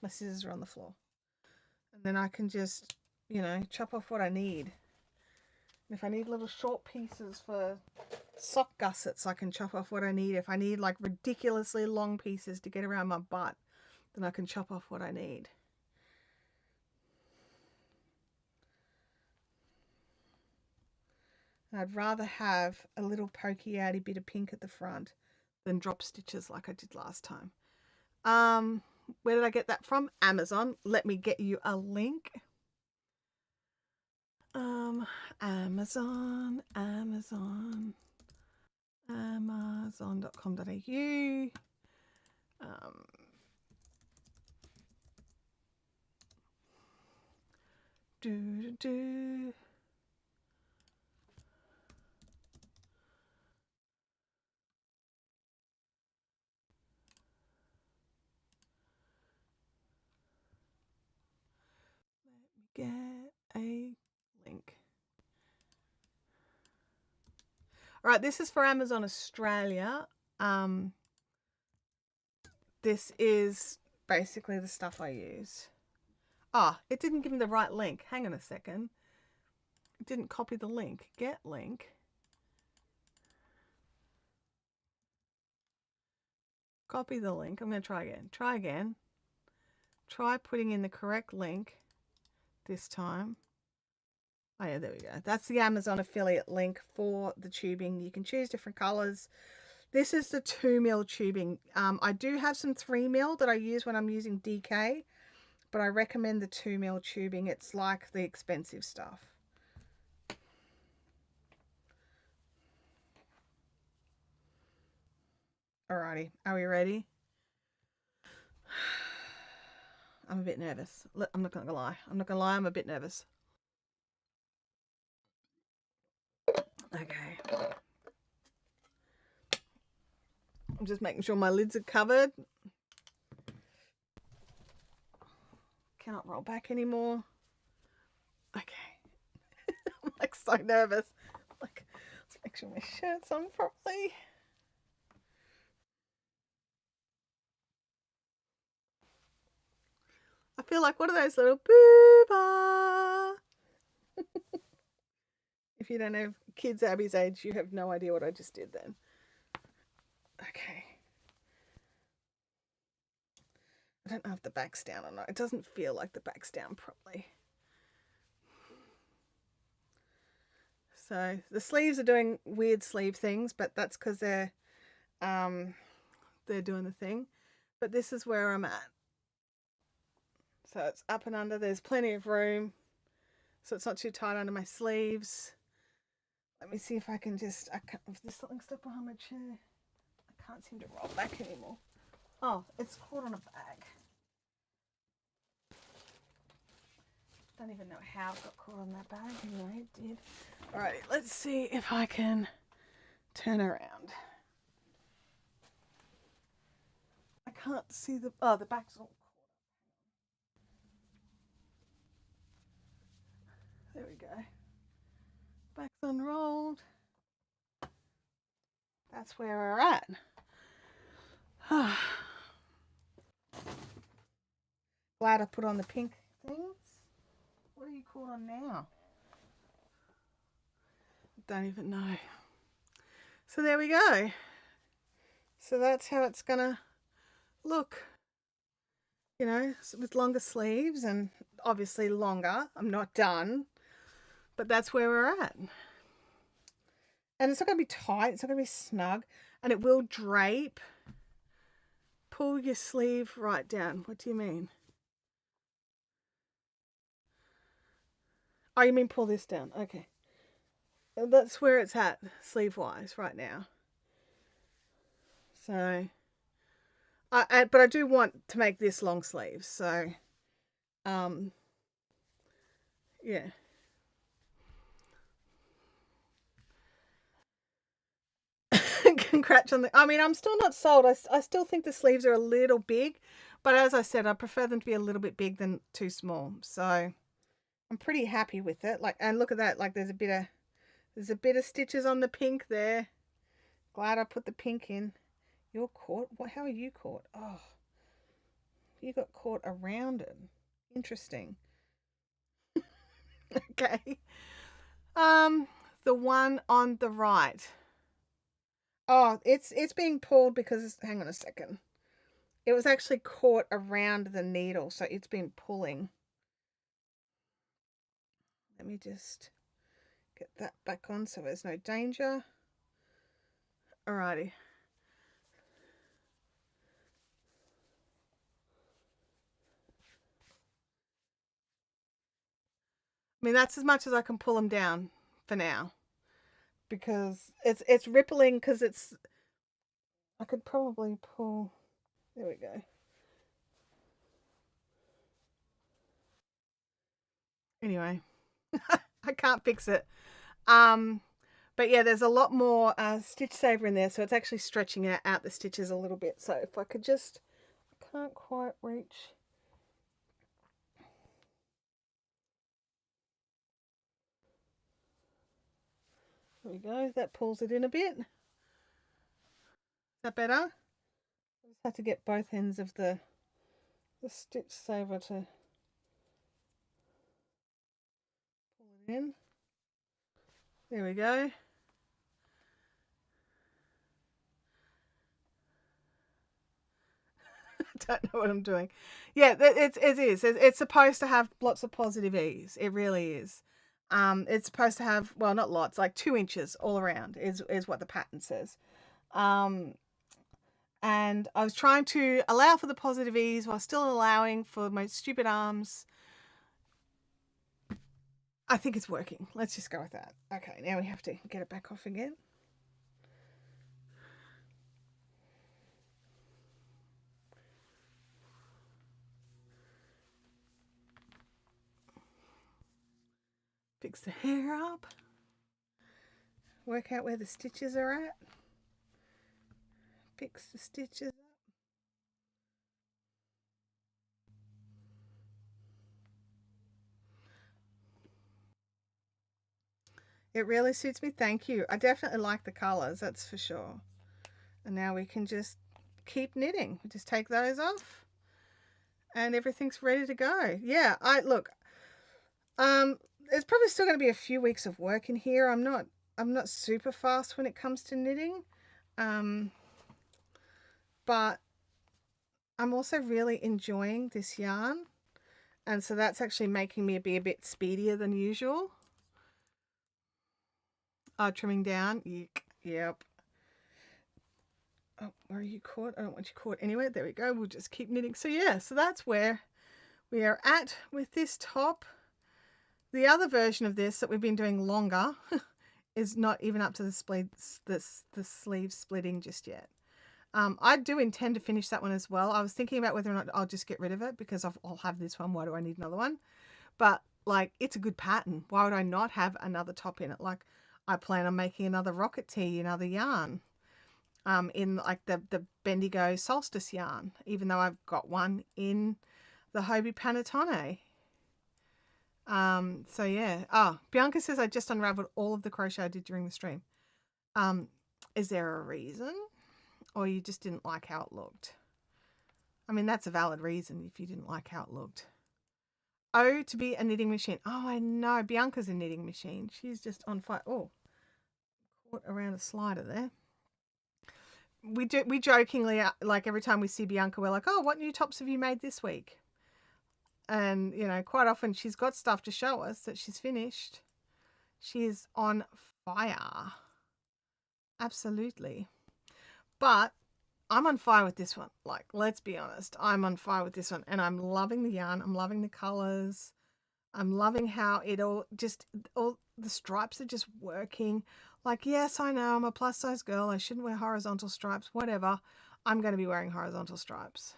My scissors are on the floor. And then I can just, you know, chop off what I need. And if I need little short pieces for sock gussets, I can chop off what I need. If I need like ridiculously long pieces to get around my butt, then I can chop off what I need. And I'd rather have a little pokey outy bit of pink at the front than drop stitches like I did last time. Where did I get that from? Amazon. Let me get you a link. Amazon.com.au. Get a link. All right, this is for Amazon Australia. This is basically the stuff I use. Ah, it didn't give me the right link. Hang on a second. It didn't copy the link. Get link. Copy the link. I'm going to try again. Try again. Try putting in the correct link this time. Oh yeah, there we go. That's the Amazon affiliate link for the tubing. You can choose different colors. This is the 2mm tubing. I do have some 3mm that I use when I'm using DK, but I recommend the 2mm tubing. It's like the expensive stuff. Alrighty, are we ready? I'm a bit nervous. I'm not gonna lie. I'm a bit nervous. Okay. I'm just making sure my lids are covered. Cannot roll back anymore. Okay. I'm like so nervous. Like, let's make sure my shirt's on properly. I feel like one of those little booba. If you don't have kids Abby's age, you have no idea what I just did then. Okay. I don't know if the back's down or not. It doesn't feel like the back's down properly. So the sleeves are doing weird sleeve things, but that's because they're doing the thing. But this is where I'm at. So it's up and under. There's plenty of room, so it's not too tight under my sleeves. Let me see if I can just... if there's something stuck behind my chair. I can't seem to roll back anymore. Oh, it's caught on a bag. Don't even know how it got caught on that bag. Anyway, it did. Alright, let's see if I can turn around. I can't see the... oh, the back's all unrolled. That's where we're at. Glad I put on the pink things. What are you caught on now? Don't even know. So there we go. So that's how it's gonna look. You know, with longer sleeves and obviously longer. I'm not done, but that's where we're at. And it's not going to be tight. It's not going to be snug, and it will drape. Pull your sleeve right down. What do you mean? Oh, you mean pull this down? Okay. That's where it's at sleeve-wise right now. So, but I do want to make this long sleeves. So, yeah. Congrats on the. I mean, I'm still not sold. I still think the sleeves are a little big, but as I said, I prefer them to be a little bit big than too small. So I'm pretty happy with it. Like, and look at that. Like, there's a bit of stitches on the pink there. Glad I put the pink in. You're caught. What? How are you caught? Oh, you got caught around it. Interesting. Okay. The one on the right. Oh, it's being pulled because, hang on a second. It was actually caught around the needle, so it's been pulling. Let me just get that back on so there's no danger. Alrighty. I mean, that's as much as I can pull them down for now, because it's rippling, because I could probably pull. There we go. Anyway, I can't fix it. But yeah, there's a lot more stitch saver in there, so it's actually stretching out the stitches a little bit. So if I could just, I can't quite reach. There we go. That pulls it in a bit. Is that better? I just have to get both ends of the stitch saver to pull it in. There we go. Don't know what I'm doing. Yeah, it is. It's supposed to have lots of positive ease. It really is. It's supposed to have, well, not lots, like 2 inches all around is what the pattern says. And I was trying to allow for the positive ease while still allowing for my stupid arms. I think it's working. Let's just go with that. Okay, now we have to get it back off again. Fix the hair up. Work out where the stitches are at. Fix the stitches up. It really suits me. Thank you. I definitely like the colors, that's for sure. And now we can just keep knitting. We just take those off and everything's ready to go. Yeah, look. There's probably still going to be a few weeks of work in here. I'm not super fast when it comes to knitting. But I'm also really enjoying this yarn. And so that's actually making me be a bit speedier than usual. Trimming down. Yep. Oh, where are you caught? I don't want you caught anywhere. There we go. We'll just keep knitting. So yeah, so that's where we are at with this top. The other version of this that we've been doing longer is not even up to the sleeve splitting just yet. I do intend to finish that one as well. I was thinking about whether or not I'll just get rid of it because I'll have this one. Why do I need another one? But like, it's a good pattern. Why would I not have another top in it? Like, I plan on making another rocket tee, another yarn, in like the Bendigo Solstice yarn, even though I've got one in the Hobbii Panettone. So yeah. Oh, Bianca says I just unraveled all of the crochet I did during the stream. Is there a reason? Or you just didn't like how it looked? I mean, that's a valid reason if you didn't like how it looked. Oh, to be a knitting machine. Oh, I know. Bianca's a knitting machine. She's just on fire. Oh, caught around a slider there. We jokingly, like every time we see Bianca, we're like, oh, what new tops have you made this week? And, you know, quite often she's got stuff to show us that she's finished. She is on fire. Absolutely. But I'm on fire with this one. Like, let's be honest. I'm on fire with this one. And I'm loving the yarn. I'm loving the colors. I'm loving how it all the stripes are just working. Like, yes, I know I'm a plus size girl. I shouldn't wear horizontal stripes, whatever. I'm going to be wearing horizontal stripes.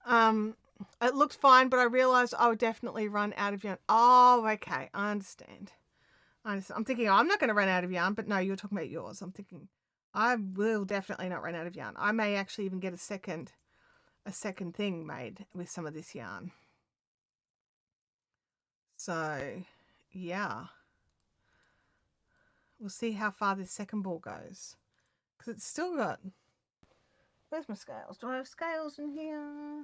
It looked fine, but I realized I would definitely run out of yarn. Oh, okay. I understand. I'm thinking, oh, I'm not going to run out of yarn, but no, you're talking about yours. I'm thinking, I will definitely not run out of yarn. I may actually even get a second thing made with some of this yarn. So, yeah. We'll see how far this second ball goes. Because it's still got... Where's my scales? Do I have scales in here?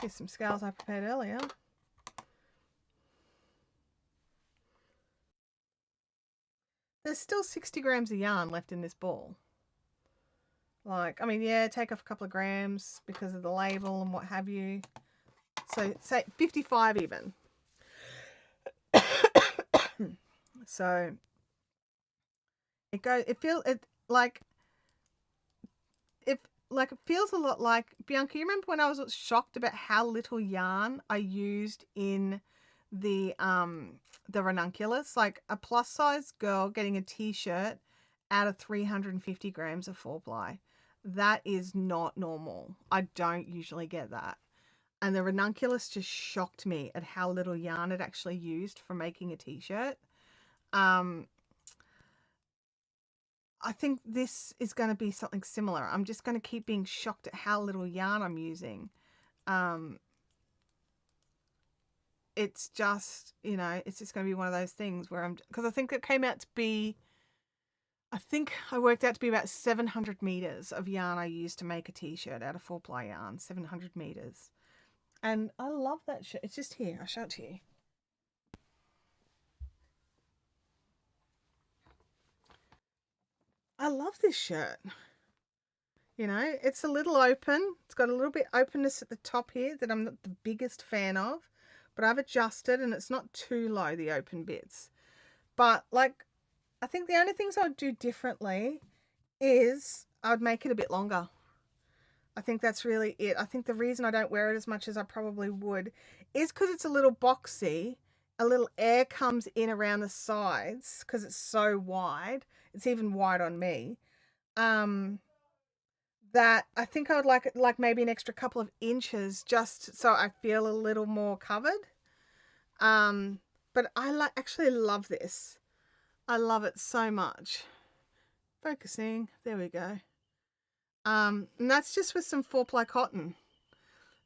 Here's some scales I prepared earlier. There's still 60 grams of yarn left in this ball. Like, I mean, yeah, take off a couple of grams because of the label and what have you. So, say 55 even. So, it feels a lot like, Bianca, you remember when I was shocked about how little yarn I used in the ranunculus? Like, a plus size girl getting a t-shirt out of 350 grams of 4-ply. That is not normal. I don't usually get that. And the ranunculus just shocked me at how little yarn it actually used for making a t-shirt. I think this is going to be something similar. I'm just going to keep being shocked at how little yarn I'm using. It's just, you know, it's just going to be one of those things where because I think it came out to be, I think I worked out to be about 700 meters of yarn I used to make a t-shirt out of 4-ply yarn, 700 meters. And I love that shirt. It's just here. I'll show it to you. I love this shirt. You know, it's a little open. It's got a little bit openness at the top here that I'm not the biggest fan of, but I've adjusted and it's not too low, the open bits. But like, I think the only things I'd do differently is I'd make it a bit longer. I think that's really it. I think the reason I don't wear it as much as I probably would is because it's a little boxy. A little air comes in around the sides because it's so wide. It's even wide on me. That I think I would like it like maybe an extra couple of inches just so I feel a little more covered. But I actually love this. I love it so much. Focusing. There we go. And that's just with some 4-ply cotton.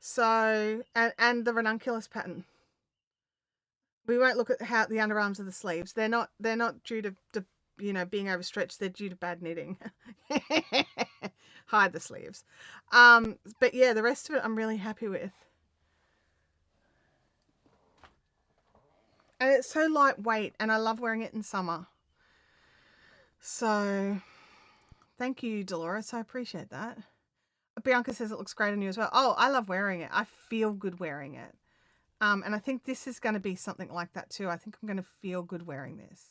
So, and the ranunculus pattern. We won't look at how the underarms of the sleeves. They're not due to you know, being overstretched. They're due to bad knitting. Hide the sleeves. But yeah, the rest of it I'm really happy with. And it's so lightweight and I love wearing it in summer. So thank you, Dolores. I appreciate that. Bianca says it looks great on you as well. Oh, I love wearing it. I feel good wearing it. And I think this is going to be something like that too. I think I'm going to feel good wearing this.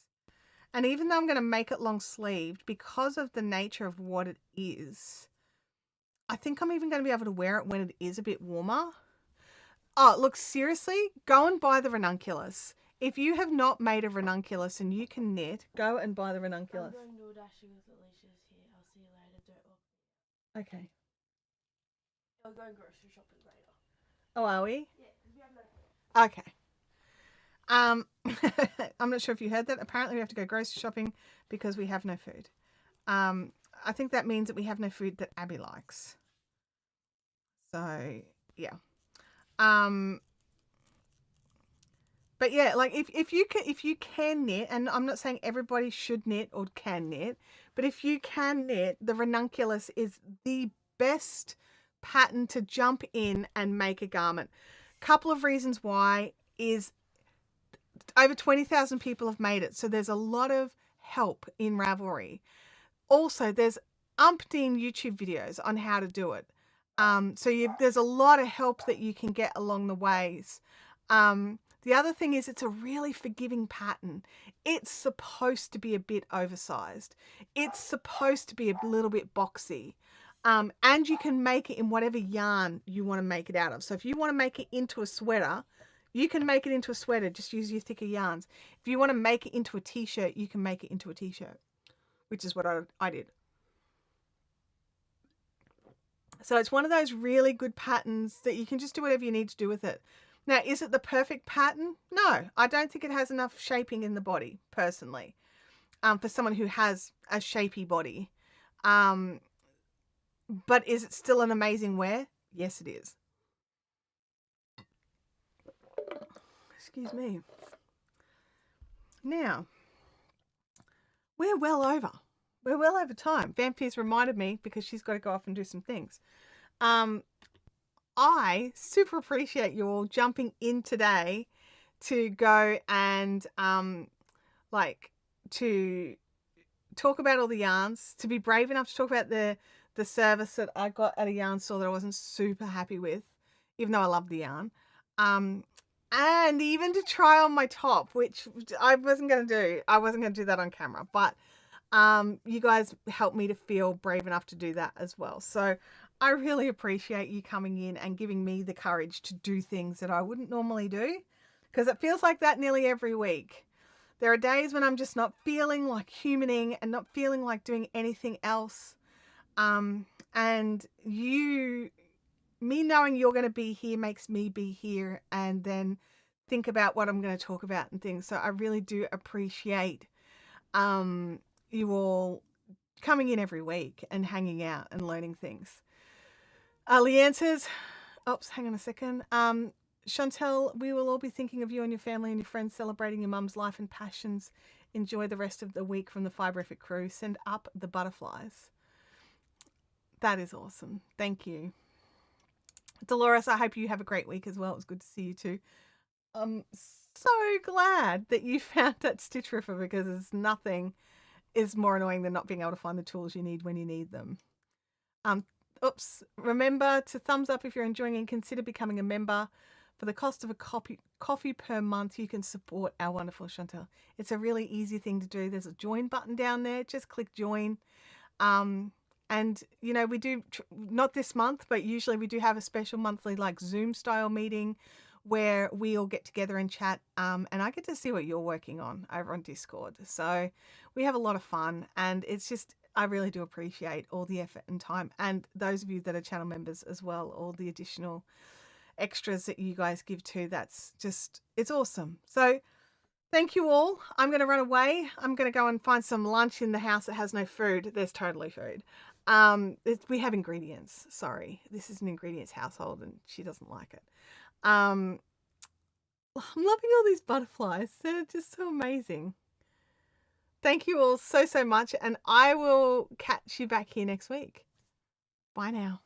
And even though I'm going to make it long sleeved, because of the nature of what it is, I think I'm even going to be able to wear it when it is a bit warmer. Oh, look, seriously, go and buy the ranunculus. If you have not made a ranunculus and you can knit, go and buy the ranunculus. I'm going door dashing with Alicia's here. I'll see you later. Don't look. Okay. I'll go grocery shopping later. Oh, are we? Yeah, because we have no food. Okay. I'm not sure if you heard that. Apparently we have to go grocery shopping because we have no food. I think that means that we have no food that Abby likes. So, yeah. But yeah, like if you can knit, and I'm not saying everybody should knit or can knit, but if you can knit, the ranunculus is the best pattern to jump in and make a garment. Couple of reasons why is over 20,000 people have made it, so there's a lot of help in Ravelry. Also, there's umpteen YouTube videos on how to do it. There's a lot of help that you can get along the ways. The other thing is it's a really forgiving pattern. It's supposed to be a bit oversized. It's supposed to be a little bit boxy. And you can make it in whatever yarn you want to make it out of. So if you want to make it into a sweater, you can make it into a sweater. Just use your thicker yarns. If you want to make it into a t-shirt, you can make it into a t-shirt, which is what I did. So it's one of those really good patterns that you can just do whatever you need to do with it. Now, is it the perfect pattern? No, I don't think it has enough shaping in the body, personally, for someone who has a shapy body. But is it still an amazing wear? Yes, it is. Excuse me. Now, we're well over. We're well over time. Vampyre's reminded me because she's got to go off and do some things. I super appreciate you all jumping in today to go and to talk about all the yarns, to be brave enough to talk about the service that I got at a yarn store that I wasn't super happy with, even though I love the yarn. And even to try on my top, which I wasn't going to do. I wasn't going to do that on camera, but you guys helped me to feel brave enough to do that as well. So I really appreciate you coming in and giving me the courage to do things that I wouldn't normally do, because it feels like that nearly every week. There are days when I'm just not feeling like humaning and not feeling like doing anything else. And me knowing you're going to be here makes me be here and then think about what I'm going to talk about and things. So I really do appreciate you all coming in every week and hanging out and learning things. Leanne says, oops, hang on a second. Chantel, we will all be thinking of you and your family and your friends celebrating your mum's life and passions. Enjoy the rest of the week from the Fiberific crew. Send up the butterflies. That is awesome. Thank you. Dolores, I hope you have a great week as well. It was good to see you too. I'm so glad that you found that Stitch Ripper, because there's nothing is more annoying than not being able to find the tools you need when you need them. Oops. Remember to thumbs up if you're enjoying and consider becoming a member. For the cost of a coffee per month, you can support our wonderful Chantel. It's a really easy thing to do. There's a join button down there. Just click join. And, you know, we do, not this month, but usually we do have a special monthly like Zoom style meeting where we all get together and chat. And I get to see what you're working on over on Discord. So we have a lot of fun, and it's just, I really do appreciate all the effort and time. And those of you that are channel members as well, all the additional extras that you guys give too. That's just, it's awesome. So thank you all. I'm going to run away. I'm going to go and find some lunch in the house that has no food. There's totally food. We have ingredients. Sorry. This is an ingredients household and she doesn't like it. I'm loving all these butterflies. They're just so amazing. Thank you all so much. And I will catch you back here next week. Bye now.